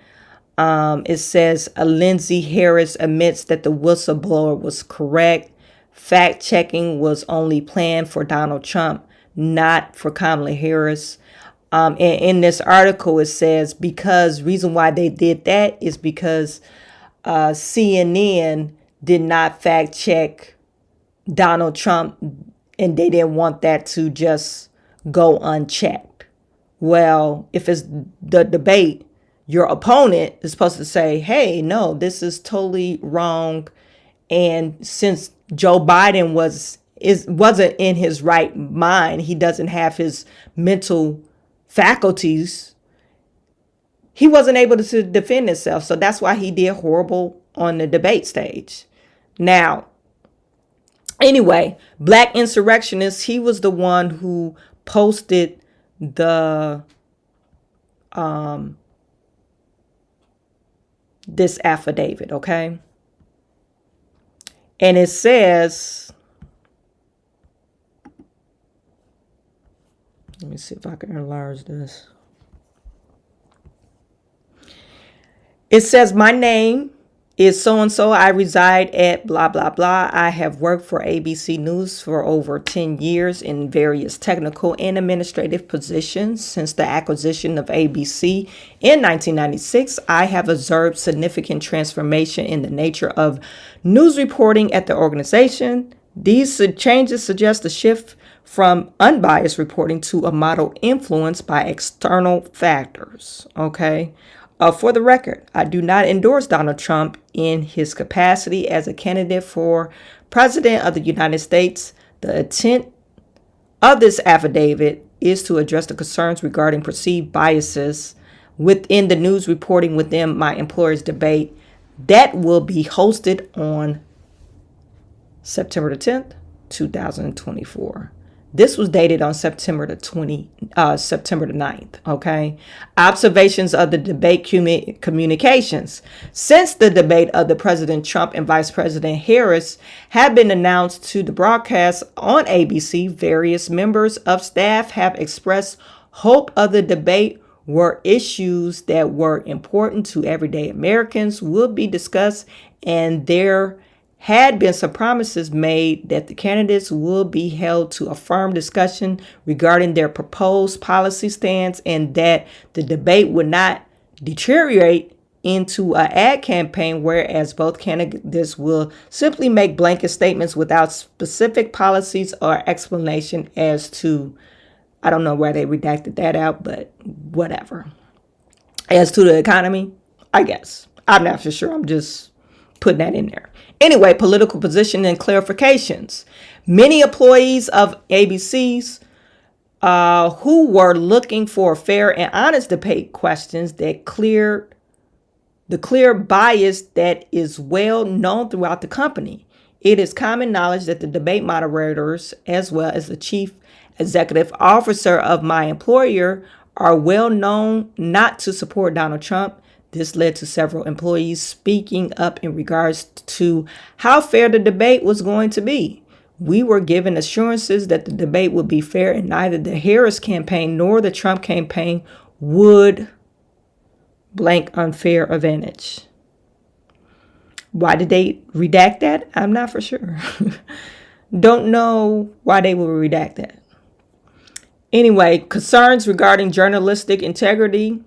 Speaker 1: It says Lindsey Harris admits that the whistleblower was correct. Fact checking was only planned for Donald Trump, not for Kamala Harris. And in this article, it says reason why they did that is because CNN did not fact check Donald Trump, and they didn't want that to just go unchecked. Well, if it's the debate, your opponent is supposed to say, hey, no, this is totally wrong. And since Joe Biden wasn't in his right mind, he doesn't have his mental faculties, he wasn't able to defend himself. So that's why he did horrible on the debate stage. Now, anyway, black insurrectionist, he was the one who posted the this affidavit, okay? And it says, let me see if I can enlarge this. It says, my name is so-and-so. I reside at blah, blah, blah. I have worked for ABC News for over 10 years in various technical and administrative positions. Since the acquisition of ABC in 1996, I have observed significant transformation in the nature of news reporting at the organization. These changes suggest a shift from unbiased reporting to a model influenced by external factors. Okay. For the record, I do not endorse Donald Trump in his capacity as a candidate for president of the United States. The intent of this affidavit is to address the concerns regarding perceived biases within the news reporting within my employer's debate that will be hosted on September the 10th, 2024. This was dated on September the 9th, okay? Observations of the debate communications. Since the debate of the President Trump and Vice President Harris had been announced to the broadcast on ABC, various members of staff have expressed hope of the debate where issues that were important to everyday Americans would be discussed, and there had been some promises made that the candidates would be held to a firm discussion regarding their proposed policy stance and that the debate would not deteriorate into an ad campaign, whereas both candidates will simply make blanket statements without specific policies or explanation as to, I don't know where they redacted that out, but whatever. As to the economy, I guess. I'm not for sure. I'm just putting that in there. Anyway, political position and clarifications. Many employees of ABC's who were looking for fair and honest debate questions that clear bias that is well known throughout the company. It is common knowledge that the debate moderators, as well as the chief executive officer of my employer, are well known not to support Donald Trump. This led to several employees speaking up in regards to how fair the debate was going to be. We were given assurances that the debate would be fair and neither the Harris campaign nor the Trump campaign would blank unfair advantage. Why did they redact that? I'm not for sure. Don't know why they would redact that. Anyway, concerns regarding journalistic integrity.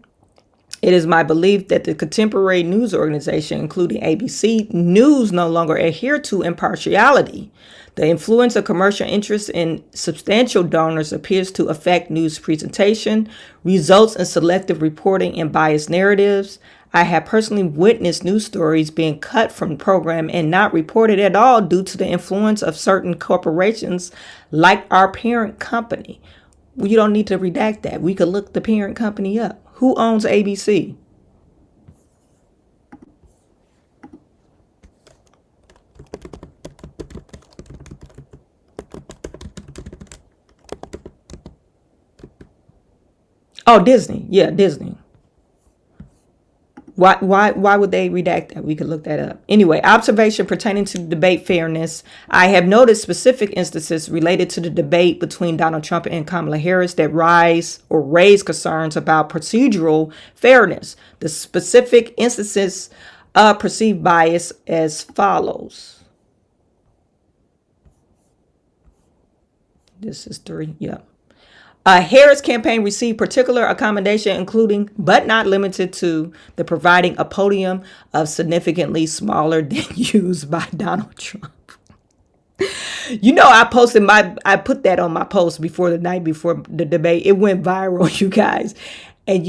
Speaker 1: It is my belief that the contemporary news organization, including ABC News, no longer adhere to impartiality. The influence of commercial interests in substantial donors appears to affect news presentation, results in selective reporting and biased narratives. I have personally witnessed news stories being cut from the program and not reported at all due to the influence of certain corporations like our parent company. Well, you don't need to redact that. We could look the parent company up. Who owns ABC? Oh, Disney. Yeah, Disney. Why would they redact that? We could look that up. Anyway, observation pertaining to debate fairness. I have noticed specific instances related to the debate between Donald Trump and Kamala Harris that raise concerns about procedural fairness. The specific instances of perceived bias as follows. This is 3. Yeah. Harris campaign received particular accommodation, including but not limited to the providing a podium of significantly smaller than used by Donald Trump. I put that on my post before the night before the debate. It went viral, you guys. And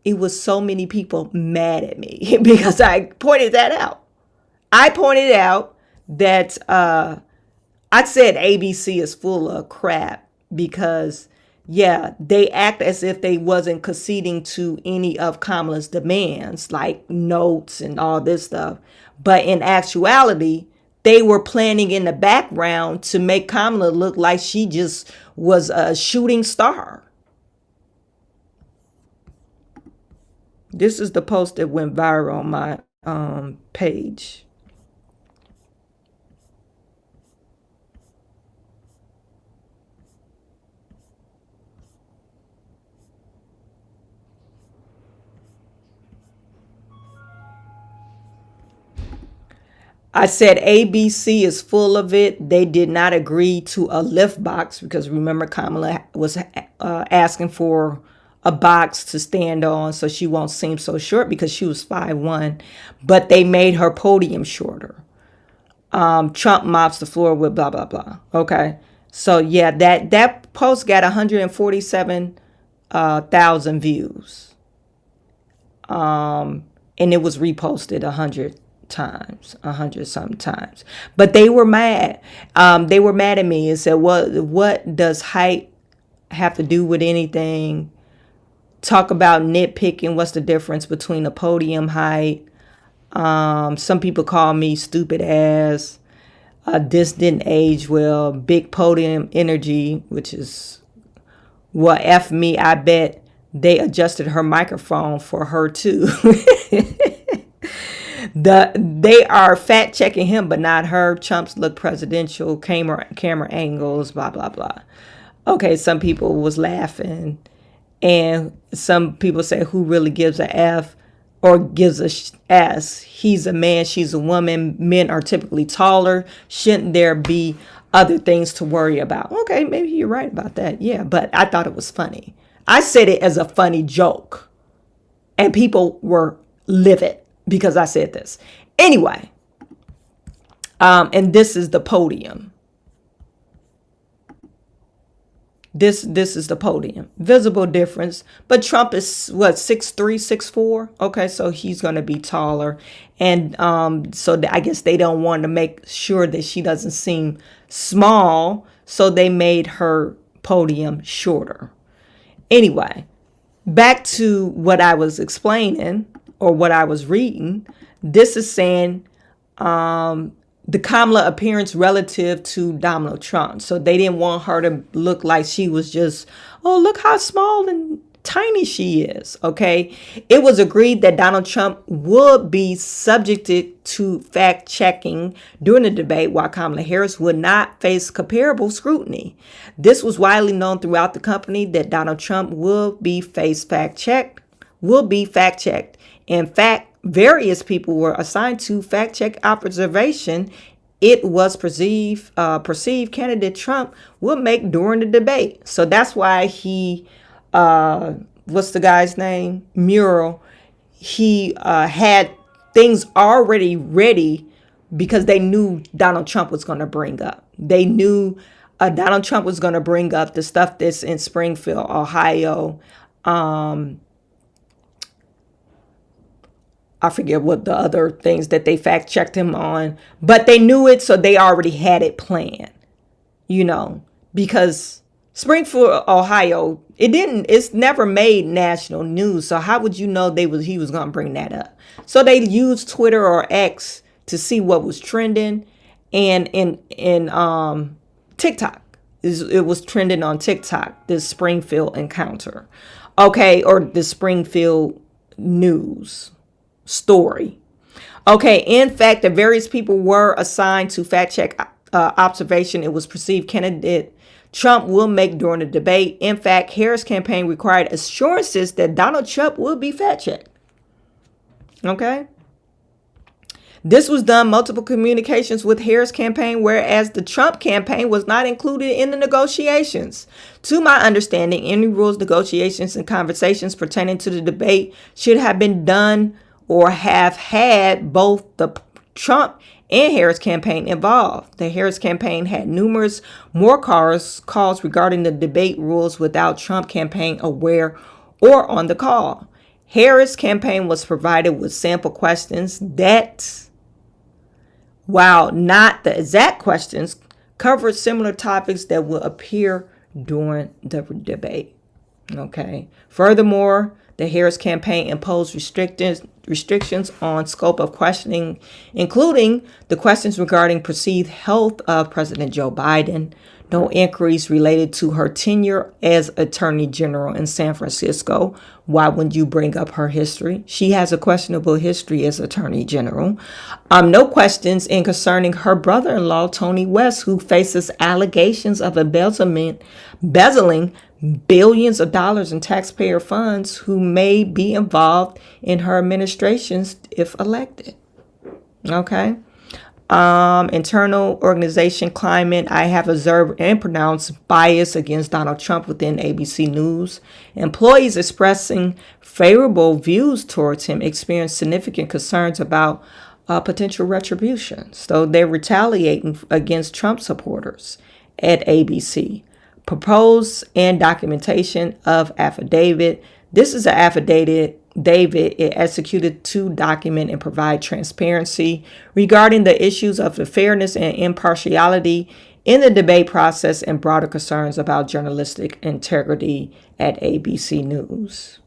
Speaker 1: it was so many people mad at me because I pointed that out. I pointed out that I said ABC is full of crap because they act as if they wasn't conceding to any of Kamala's demands, like notes and all this stuff. But in actuality, they were planning in the background to make Kamala look like she just was a shooting star. This is the post that went viral on my page. I said ABC is full of it. They did not agree to a lift box because remember Kamala was asking for a box to stand on so she won't seem so short because she was 5'1", but they made her podium shorter. Trump mops the floor with blah, blah, blah. Okay. So that post got 147,000 views. And it was reposted 100 something times. But they were mad. They were mad at me and said, what does height have to do with anything? Talk about nitpicking. What's the difference between a podium height? Some people call me stupid ass. This didn't age well. Big podium energy, which is F me. I bet they adjusted her microphone for her too. They are fact checking him, but not her. Trump's look presidential, camera angles, blah, blah, blah. Okay, some people was laughing. And some people say, who really gives a F or gives a S? He's a man, she's a woman. Men are typically taller. Shouldn't there be other things to worry about? Okay, maybe you're right about that. Yeah, but I thought it was funny. I said it as a funny joke. And people were livid because I said this. Anyway, and this is the podium. This is the podium. Visible difference. But Trump is, 6'3", 6'4"? Okay, so he's going to be taller. And so I guess they don't want to make sure that she doesn't seem small. So they made her podium shorter. Anyway, back to what I was explaining or what I was reading. This is saying the Kamala appearance relative to Donald Trump. So they didn't want her to look like she was just, oh, look how small and tiny she is. Okay. It was agreed that Donald Trump would be subjected to fact checking during the debate, while Kamala Harris would not face comparable scrutiny. This was widely known throughout the company that Donald Trump will be fact checked. In fact, various people were assigned to fact check observation. It was perceived candidate Trump will make during the debate. So that's why he, what's the guy's name? Mural. He had things already ready because they knew Donald Trump was going to bring up. They knew Donald Trump was going to bring up the stuff that's in Springfield, Ohio. I forget what the other things that they fact checked him on, but they knew it. So they already had it planned, because Springfield, Ohio, it's never made national news. So how would you know he was going to bring that up? So they used Twitter or X to see what was trending and in TikTok. It was trending on TikTok, this Springfield encounter. Okay, or the Springfield news story. Okay, in fact, the various people were assigned to fact check observation it was perceived candidate Trump will make during the debate. In fact, Harris' campaign required assurances that Donald Trump will be fact checked. Okay. This was done multiple communications with Harris' campaign, whereas the Trump campaign was not included in the negotiations. To my understanding, any rules, negotiations, and conversations pertaining to the debate should have been done or have had both the Trump and Harris campaign involved. The Harris campaign had numerous more calls regarding the debate rules without Trump campaign aware or on the call. Harris campaign was provided with sample questions that, while not the exact questions, covered similar topics that will appear during the debate. Okay. Furthermore, the Harris campaign imposed restrictions on scope of questioning, including the questions regarding perceived health of President Joe Biden, no inquiries related to her tenure as Attorney General in San Francisco. Why wouldn't you bring up her history? She has a questionable history as Attorney General. No questions in concerning her brother-in-law, Tony West, who faces allegations of embezzling billions of dollars in taxpayer funds, who may be involved in her administrations if elected. Okay. Internal organization climate. I have observed and pronounced bias against Donald Trump within ABC News. Employees expressing favorable views towards him experience significant concerns about potential retribution. So they're retaliating against Trump supporters at ABC. Propose and documentation of affidavit. This is an affidavit David executed to document and provide transparency regarding the issues of the fairness and impartiality in the debate process and broader concerns about journalistic integrity at ABC News.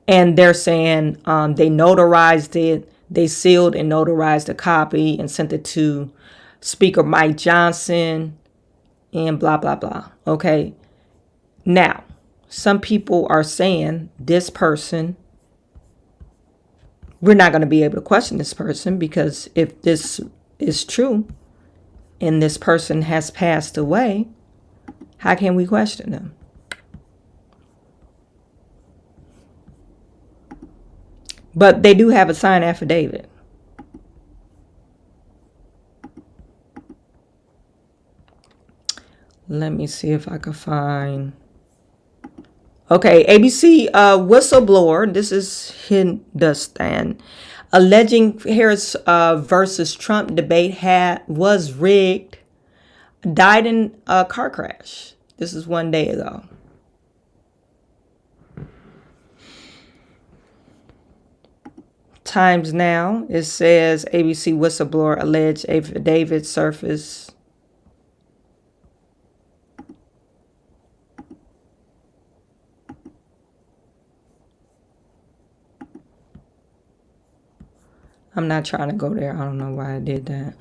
Speaker 1: And they're saying they notarized it. They sealed and notarized a copy and sent it to Speaker Mike Johnson and blah, blah, blah. Okay. Now, some people are saying this person, we're not going to be able to question this person because if this is true and this person has passed away, how can we question them? But they do have a signed affidavit. Let me see if I can find. Okay, ABC whistleblower. This is Hindustan, alleging Harris versus Trump debate was rigged, died in a car crash. This is 1 day ago. Times Now, it says ABC whistleblower alleged affidavit surface. I'm not trying to go there. I don't know why I did that.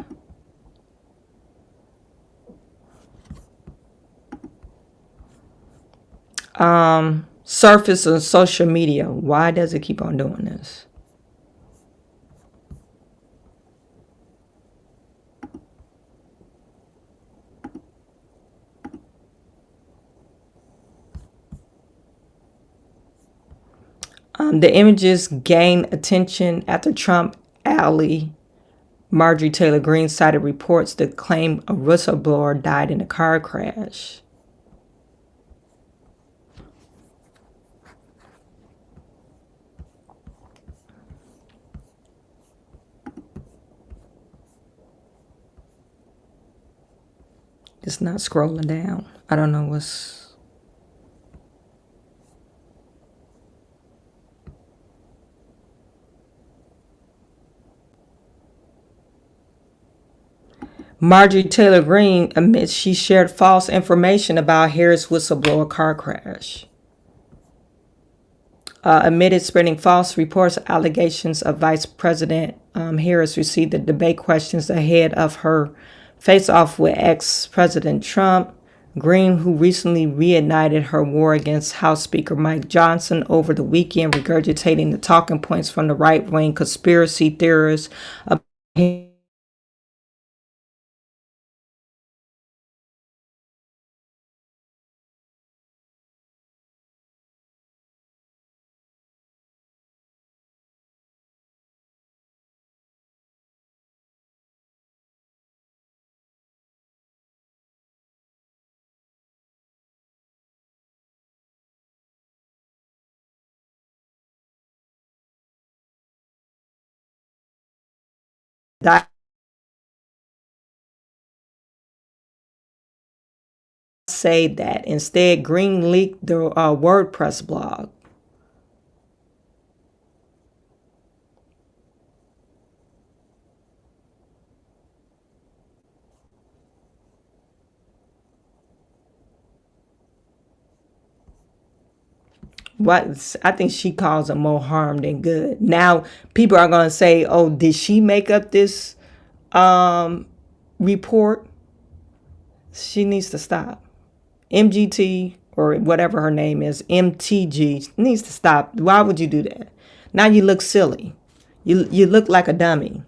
Speaker 1: Surface on social media. Why does it keep on doing this? The images gained attention after Trump ally Marjorie Taylor Greene cited reports that claim a whistleblower died in a car crash. It's not scrolling down. I don't know what's... Marjorie Taylor Greene admits she shared false information about Harris whistleblower car crash. admitted spreading false reports, allegations of Vice President Harris received the debate questions ahead of her face-off with ex-President Trump. Green, who recently reignited her war against House Speaker Mike Johnson over the weekend, regurgitating the talking points from the right-wing conspiracy theorists about that say that. Instead, Green leaked the WordPress blog. What I think she caused more harm than good. Now people are gonna say, "Oh, did she make up this report?" She needs to stop. MGT or whatever her name is, MTG needs to stop. Why would you do that? Now you look silly. You look like a dummy.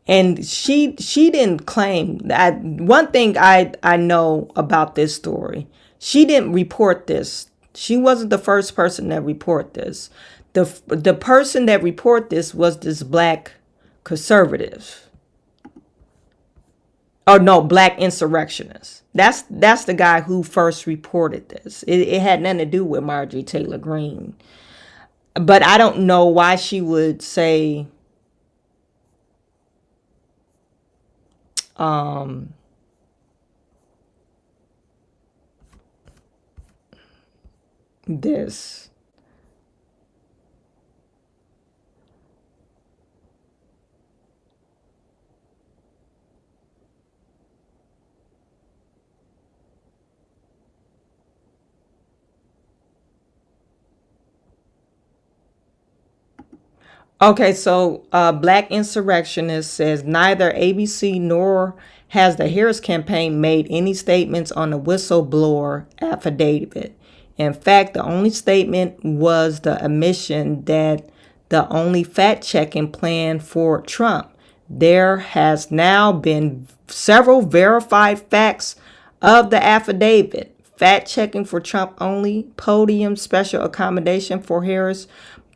Speaker 1: And she didn't claim that. One thing I know about this story, she didn't report this. She wasn't the first person that report this. The person that report this was this black conservative. Oh no, black insurrectionist. That's the guy who first reported this. It had nothing to do with Marjorie Taylor Greene. But I don't know why she would say this. Okay, so Black Insurrectionist says neither ABC nor has the Harris campaign made any statements on the whistleblower affidavit. In fact, the only statement was the admission that the only fact-checking plan for Trump. There has now been several verified facts of the affidavit. Fact-checking for Trump only, podium special accommodation for Harris.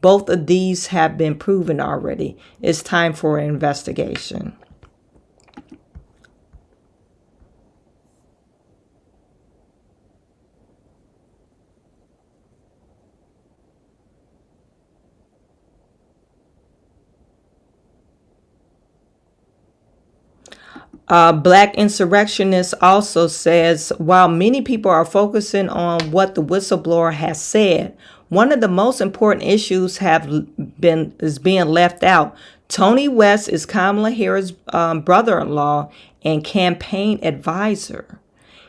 Speaker 1: Both of these have been proven already. It's time for an investigation. Black Insurrectionist also says, while many people are focusing on what the whistleblower has said, one of the most important issues is being left out. Tony West is Kamala Harris' brother-in-law and campaign advisor.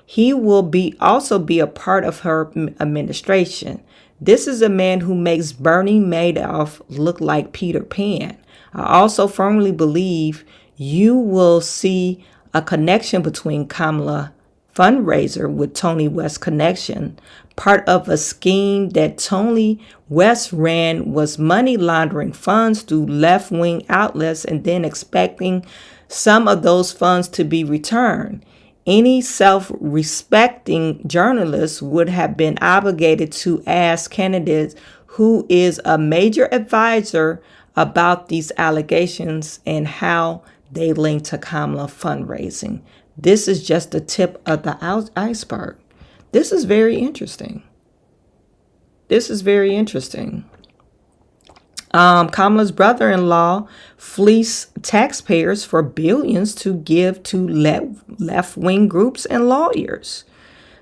Speaker 1: He will also be a part of her administration. This is a man who makes Bernie Madoff look like Peter Pan. I also firmly believe you will see a connection between Kamala fundraiser with Tony West connection. Part of a scheme that Tony West ran was money laundering funds through left-wing outlets and then expecting some of those funds to be returned. Any self-respecting journalist would have been obligated to ask candidates who is a major advisor about these allegations and how they link to Kamala fundraising. This is just the tip of the iceberg. This is very interesting. Kamala's brother-in-law fleeced taxpayers for billions to give to left-wing groups and lawyers.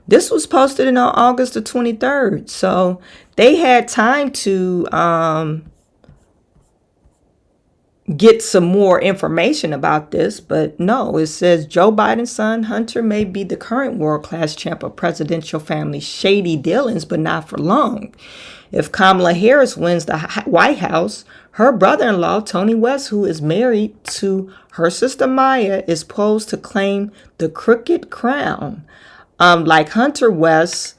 Speaker 1: This was posted on August the 23rd. So they had time to get some more information about this, but no, it says Joe Biden's son, Hunter, may be the current world-class champ of presidential family's shady dealings, but not for long. If Kamala Harris wins the White House, her brother-in-law, Tony West, who is married to her sister Maya, is posed to claim the crooked crown. Like Hunter, West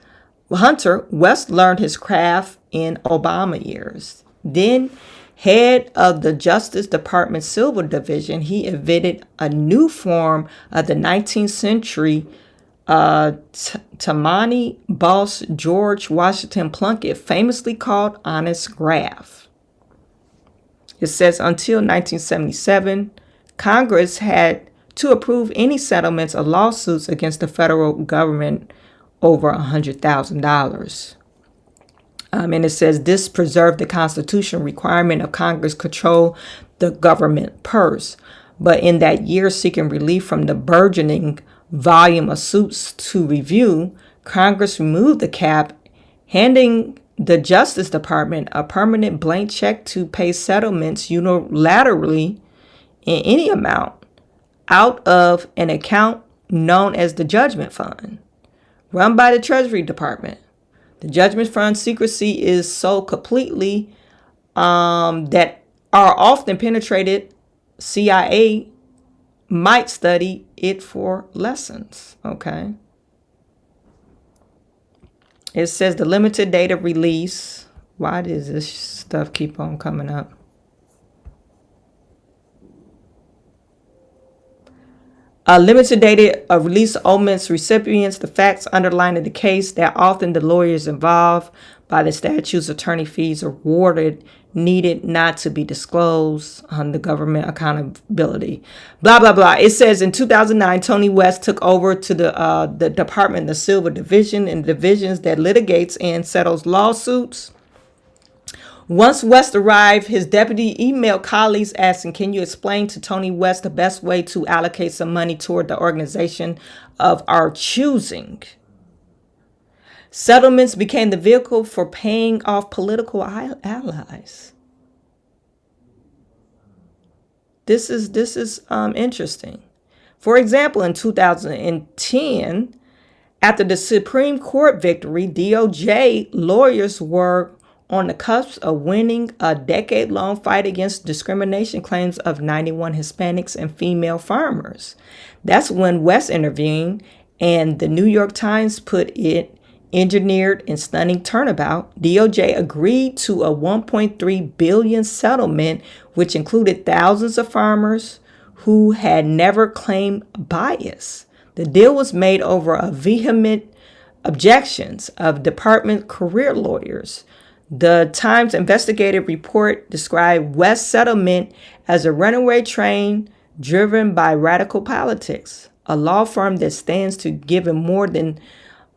Speaker 1: learned his craft in Obama years. Then, head of the Justice Department Civil Division, he invented a new form of the 19th century Tammany boss George Washington Plunkett, famously called honest graft. It says until 1977, Congress had to approve any settlements or lawsuits against the federal government over $100,000. And it says this preserved the constitutional requirement of Congress control the government purse. But in that year, seeking relief from the burgeoning volume of suits to review, Congress removed the cap, handing the Justice Department a permanent blank check to pay settlements unilaterally in any amount out of an account known as the Judgment Fund, run by the Treasury Department. The Judgment Fund secrecy is so completely that are often penetrated. CIA might study it for lessons. Okay. It says the limited data release. Why does this stuff keep on coming up? Limited data release omits recipients, the facts underlying the case that often the lawyers involved by the statute's attorney fees awarded needed not to be disclosed on the government accountability. Blah, blah, blah. It says in 2009, Tony West took over to the Department, the Civil Division, and divisions that litigates and settles lawsuits. Once West arrived, his deputy emailed colleagues asking, can you explain to Tony West the best way to allocate some money toward the organization of our choosing? Settlements became the vehicle for paying off political allies. This is interesting. For example, in 2010, after the Supreme Court victory, DOJ lawyers were on the cusp of winning a decade-long fight against discrimination claims of 91 Hispanics and female farmers. That's when West intervened, and the New York Times put it engineered in stunning turnabout. DOJ agreed to a $1.3 billion settlement, which included thousands of farmers who had never claimed bias. The deal was made over a vehement objections of department career lawyers. The Times investigative report described West's settlement as a runaway train driven by radical politics, a law firm that stands to give him more than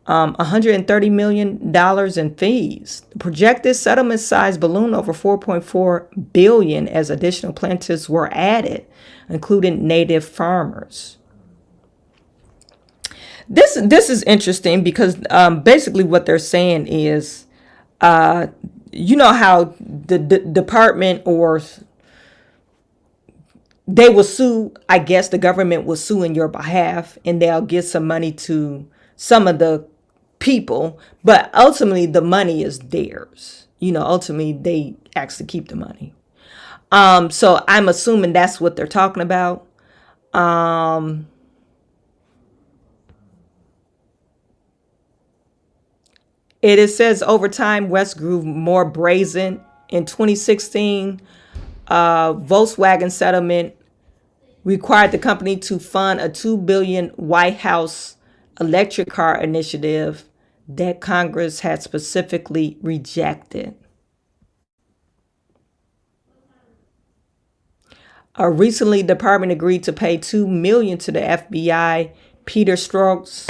Speaker 1: $130 million in fees. The projected settlement size ballooned over $4.4 billion as additional plaintiffs were added, including native farmers. This is interesting because basically what they're saying is, you know how the department or they will sue, I guess the government will sue in your behalf and they'll give some money to some of the people, but ultimately the money is theirs. You know, ultimately they actually keep the money. So I'm assuming that's what they're talking about. It says over time, West grew more brazen. In 2016, Volkswagen settlement required the company to fund a $2 billion White House electric car initiative that Congress had specifically rejected. Recently, the department agreed to pay $2 million to the FBI, Peter Strzok's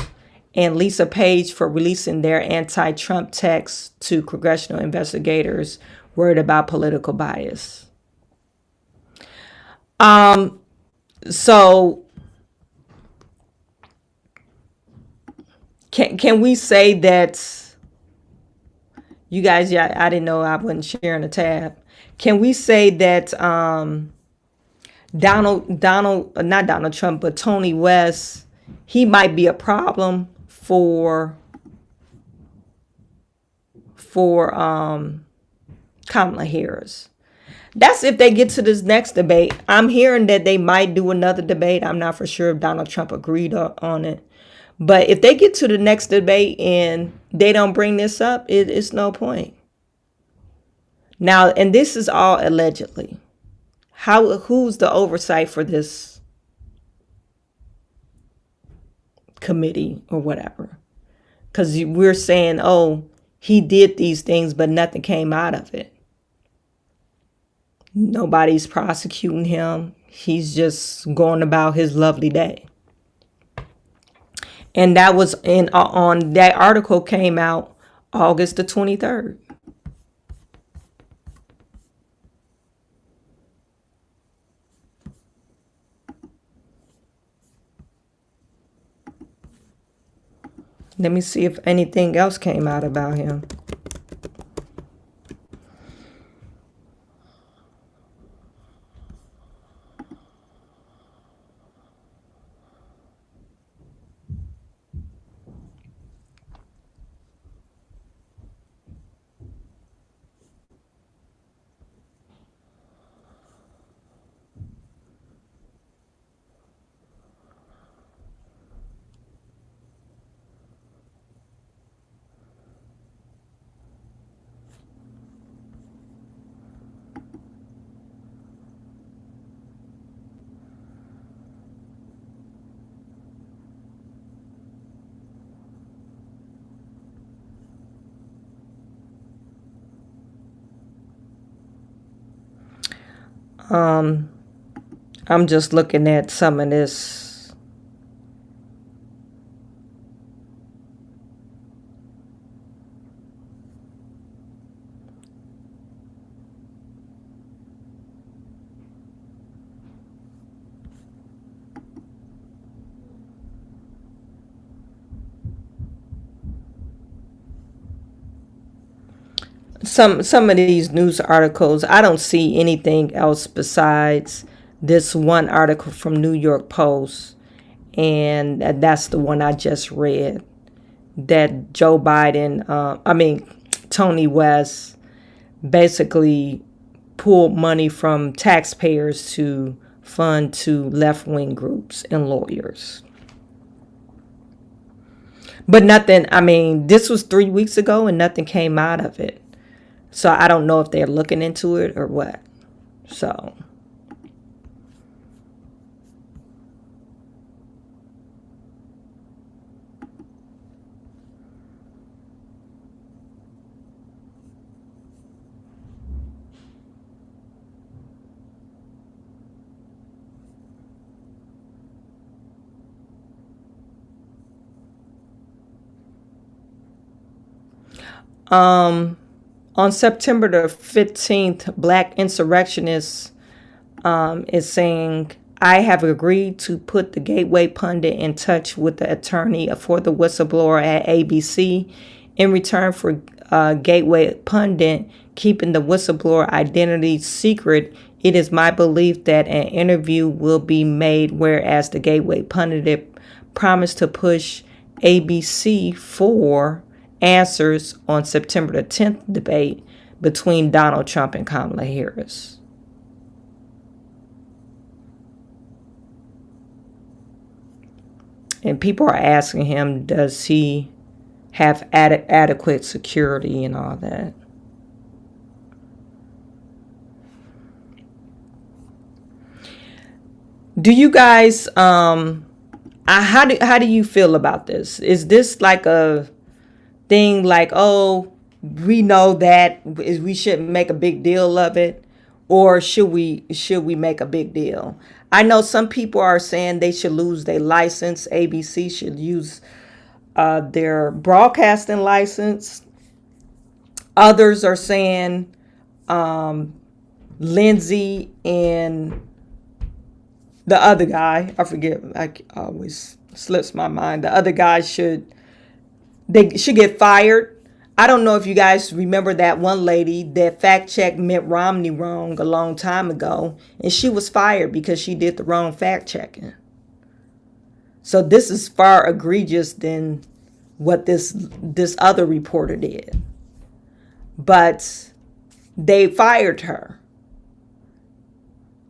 Speaker 1: and Lisa Page for releasing their anti-Trump texts to congressional investigators worried about political bias. So can we say that you guys? Yeah, I didn't know I wasn't sharing a tab. Can we say that not Donald Trump, but Tony West, he might be a problem for Kamala Harris? That's if they get to this next debate. I'm hearing that they might do another debate. I'm not for sure if Donald Trump agreed on it. But if they get to the next debate and they don't bring this up, it's no point. Now, and this is all allegedly. Who's the oversight for this committee or whatever? Because we're saying, oh, he did these things, but nothing came out of it. Nobody's prosecuting him. He's just going about his lovely day. And that was on that article came out August the 23rd. Let me see if anything else came out about him. I'm just looking at some of this. Some of these news articles, I don't see anything else besides this one article from New York Post, and that's the one I just read, that Joe Biden, Tony West, basically pulled money from taxpayers to fund to left-wing groups and lawyers. But nothing, this was 3 weeks ago and nothing came out of it. So I don't know if they're looking into it or what. So. On September the 15th, Black Insurrectionist is saying, I have agreed to put the Gateway pundit in touch with the attorney for the whistleblower at ABC. In return for Gateway pundit keeping the whistleblower identity secret, it is my belief that an interview will be made, whereas the Gateway pundit promised to push ABC for answers on September the 10th debate between Donald Trump and Kamala Harris. And people are asking him, does he have adequate security and all that? Do you guys, how do you feel about this? Is this like a thing like, oh, we know that we shouldn't make a big deal of it, or should we make a big deal? I know some people are saying they should lose their license. ABC should use their broadcasting license. Others are saying Lindsay and the other guy, I forget, I always slips my mind. The other guy should They should get fired. I don't know if you guys remember that one lady that fact-checked Mitt Romney wrong a long time ago, and she was fired because she did the wrong fact-checking. So this is far egregious than what this other reporter did. But they fired her.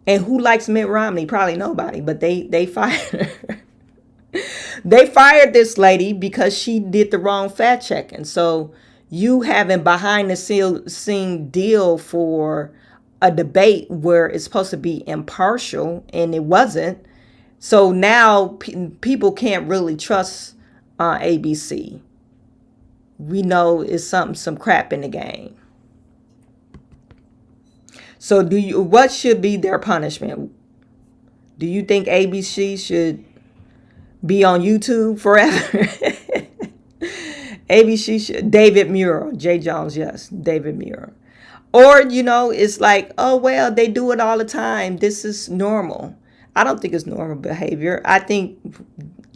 Speaker 1: And who likes Mitt Romney? Probably nobody, but they fired her. They fired this lady because she did the wrong fact checking. So you having behind the scene deal for a debate where it's supposed to be impartial and it wasn't. So now people can't really trust ABC. We know it's some crap in the game. So what should be their punishment? Do you think ABC should be on YouTube forever? ABC should. David Muir, J. Jones, yes, David Muir. Or, it's like, oh, well, they do it all the time. This is normal. I don't think it's normal behavior. I think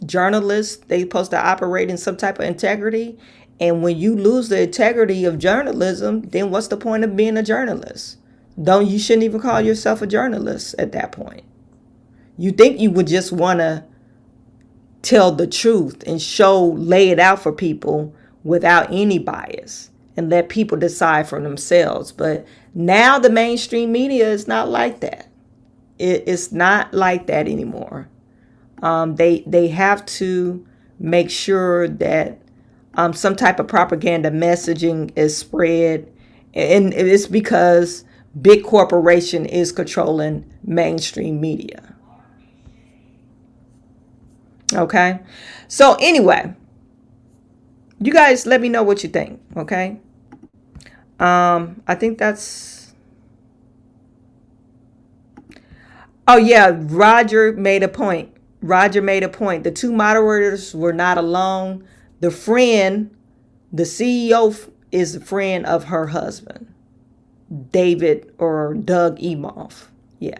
Speaker 1: journalists, they supposed to operate in some type of integrity. And when you lose the integrity of journalism, then what's the point of being a journalist? You shouldn't even call yourself a journalist at that point. You think you would just want to tell the truth and lay it out for people without any bias and let people decide for themselves. But now the mainstream media is not like that. It's not like that anymore. They have to make sure that some type of propaganda messaging is spread. And it's because big corporation is controlling mainstream media. Okay. So anyway, you guys let me know what you think. Okay. I think that's. Oh yeah. Roger made a point. The two moderators were not alone. The CEO is a friend of her husband, David or Doug Emhoff. Yeah.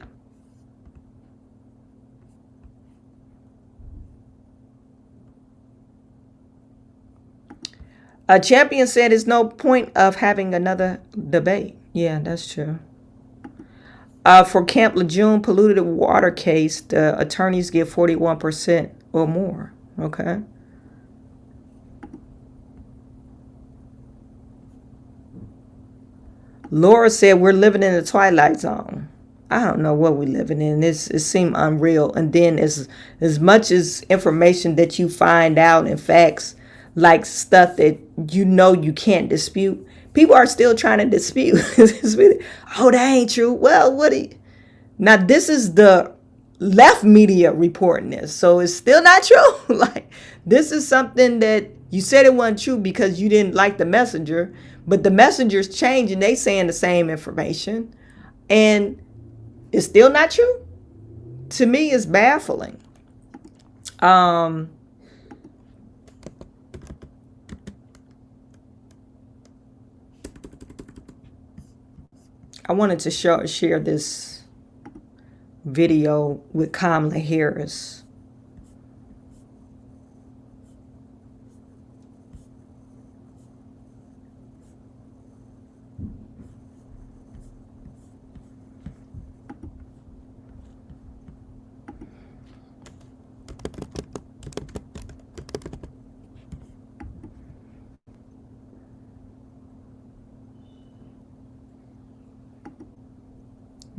Speaker 1: A champion said there's no point of having another debate. Yeah, that's true. For Camp Lejeune polluted water case, the attorneys give 41% or more. Okay. Laura said we're living in the twilight zone. I don't know what we're living in. It seemed unreal. And then as much as information that you find out and facts, like stuff that you can't dispute, people are still trying to dispute. Oh, that ain't true. Well, now this is the left media reporting this, so it's still not true. Like, this is something that you said it wasn't true because you didn't like the messenger, but the messenger's changing. They saying the same information, and it's still not true. To me, it's baffling. I wanted to share this video with Kamala Harris.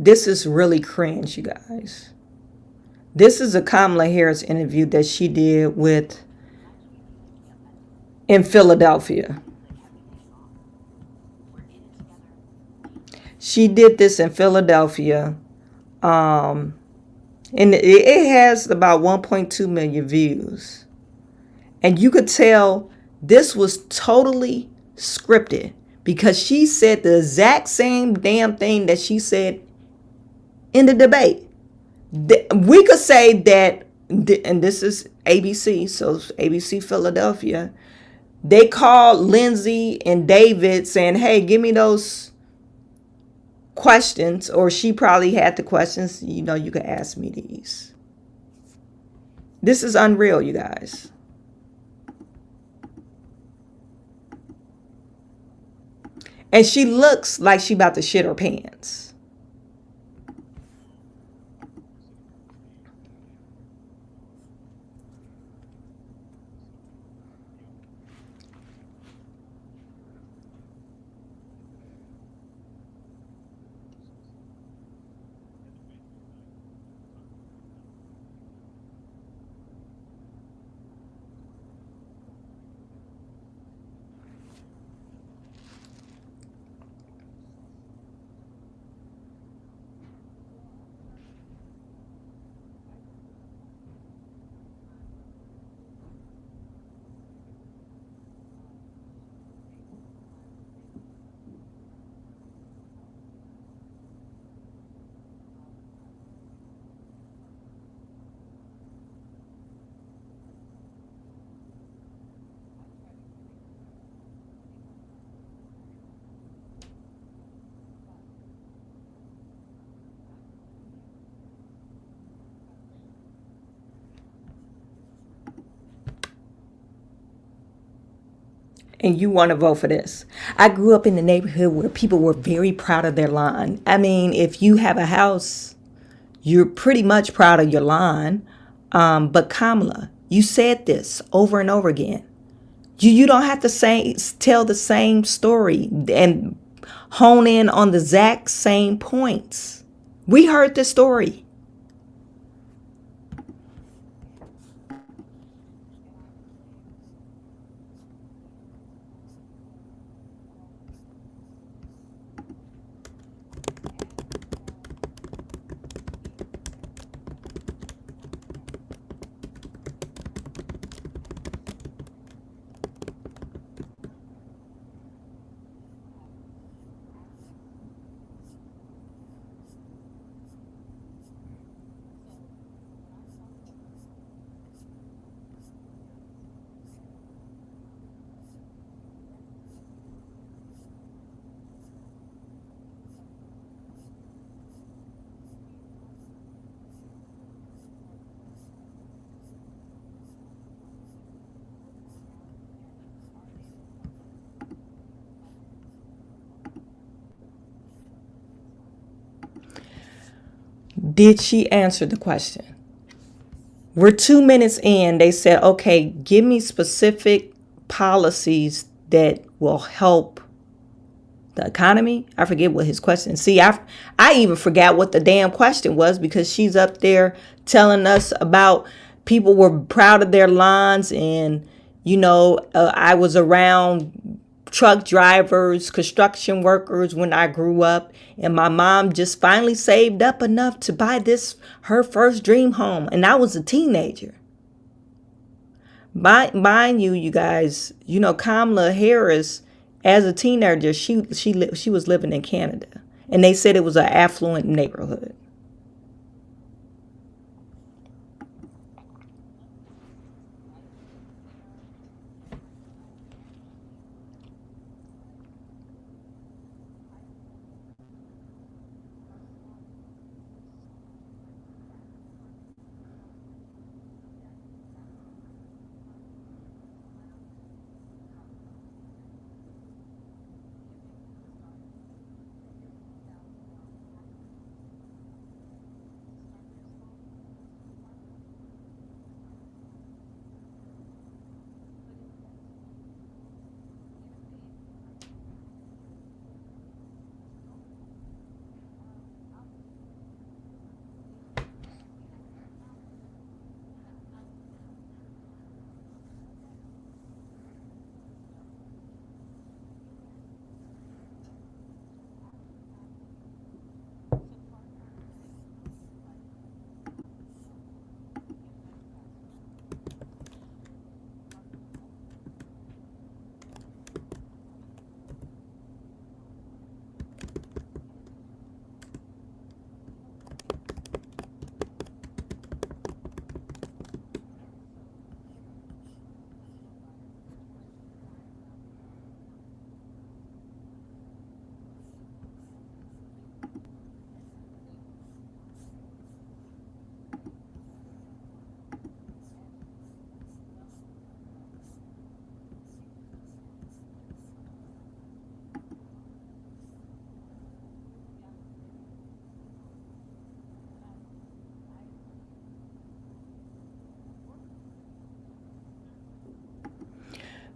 Speaker 1: This is really cringe, you guys. This is a Kamala Harris interview that she did in Philadelphia. She did this in Philadelphia. And it has about 1.2 million views. And you could tell this was totally scripted because she said the exact same damn thing that she said in the debate. We could say that, and this is ABC, so ABC Philadelphia, they called Lindsay and David saying, hey, give me those questions, or she probably had the questions, you could ask me these. This is unreal, you guys. And she looks like she about to shit her pants. And you want to vote for this. I grew up in the neighborhood where people were very proud of their lawn. I mean, if you have a house, you're pretty much proud of your lawn. But Kamala, you said this over and over again. You don't have to tell the same story and hone in on the exact same points. We heard this story. Did she answer the question? We're 2 minutes in. They said, okay, give me specific policies that will help the economy. I forget what his question. See, I even forgot what the damn question was because she's up there telling us about people were proud of their lawns and, I was around truck drivers, construction workers when I grew up, and my mom just finally saved up enough to buy her first dream home, and I was a teenager. Mind you, you guys, Kamala Harris, as a teenager, she was living in Canada, and they said it was an affluent neighborhood.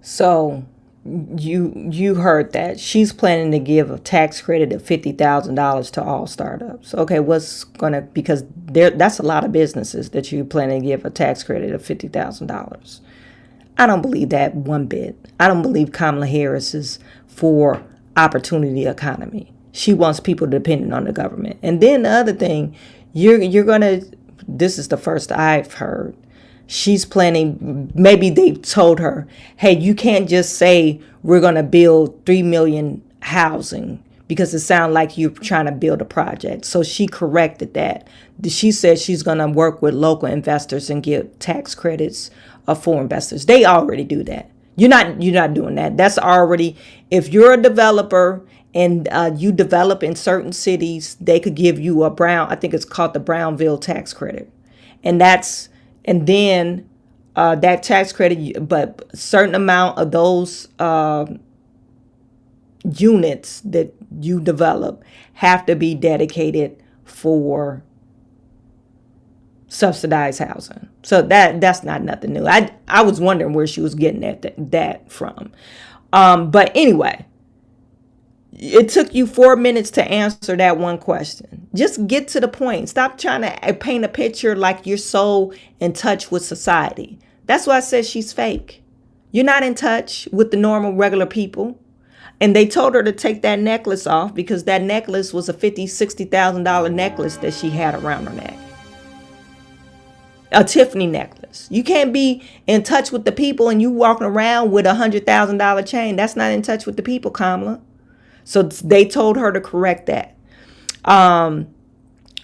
Speaker 1: So you heard that she's planning to give a tax credit of $50,000 to all startups. Okay, because that's a lot of businesses that you planning to give a tax credit of $50,000. I don't believe that one bit. I don't believe Kamala Harris is for opportunity economy. She wants people dependent on the government. And then the other thing, you're gonna. This is the first I've heard. She's planning. Maybe they told her, "Hey, you can't just say we're gonna build 3 million housing because it sounds like you're trying to build a project." So she corrected that. She said she's gonna work with local investors and give tax credits for investors. They already do that. You're not doing that. That's already, if you're a developer and you develop in certain cities, they could give you I think it's called the Brownville tax credit. And then that tax credit, but a certain amount of those units that you develop have to be dedicated for subsidized housing. So that's not nothing new. I was wondering where she was getting that from. But anyway, it took you 4 minutes to answer that one question. Just get to the point. Stop trying to paint a picture like you're so in touch with society. That's why I said she's fake. You're not in touch with the normal, regular people. And they told her to take that necklace off because that necklace was a $50,000-$60,000 necklace that she had around her neck. A Tiffany necklace. You can't be in touch with the people and you walking around with a $100,000 chain. That's not in touch with the people, Kamala. So they told her to correct that.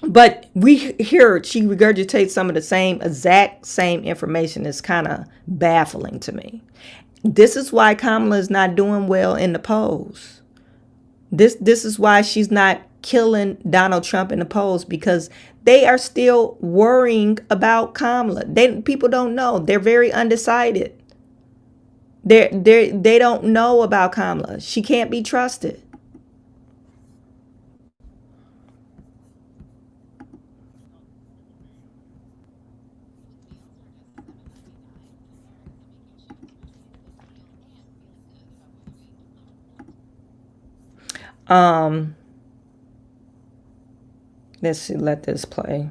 Speaker 1: But we hear she regurgitates some of the exact same information. Is kind of baffling to me. This is why Kamala is not doing well in the polls. This is why she's not killing Donald Trump in the polls, because they are still worrying about Kamala. People don't know. They're very undecided. They don't know about Kamala. She can't be trusted. Let's see, let this play.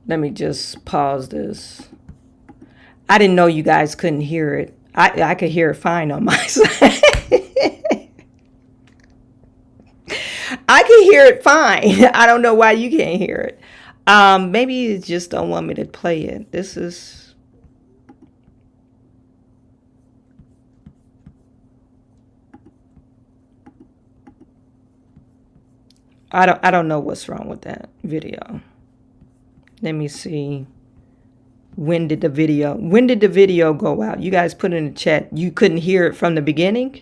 Speaker 1: Let me just pause this. I didn't know you guys couldn't hear it. I could hear it fine on my side. I can hear it fine. I don't know why you can't hear it. Maybe you just don't want me to play it. This is... I don't know what's wrong with that video. Let me see. When did the video go out? You guys put in the chat. You couldn't hear it from the beginning?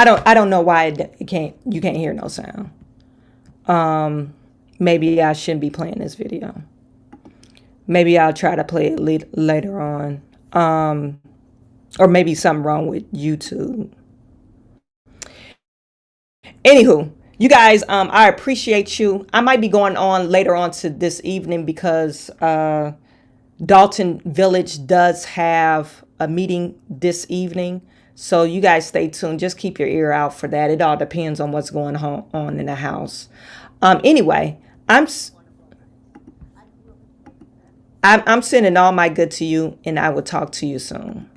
Speaker 1: I don't know why you can't hear no sound. Maybe I shouldn't be playing this video. Maybe I'll try to play it later on. Or maybe something wrong with YouTube. Anywho, you guys, I appreciate you. I might be going on later on to this evening because Dalton Village does have a meeting this evening. So you guys stay tuned. Just keep your ear out for that. It all depends on what's going on in the house. Anyway, I'm sending all my good to you, and I will talk to you soon.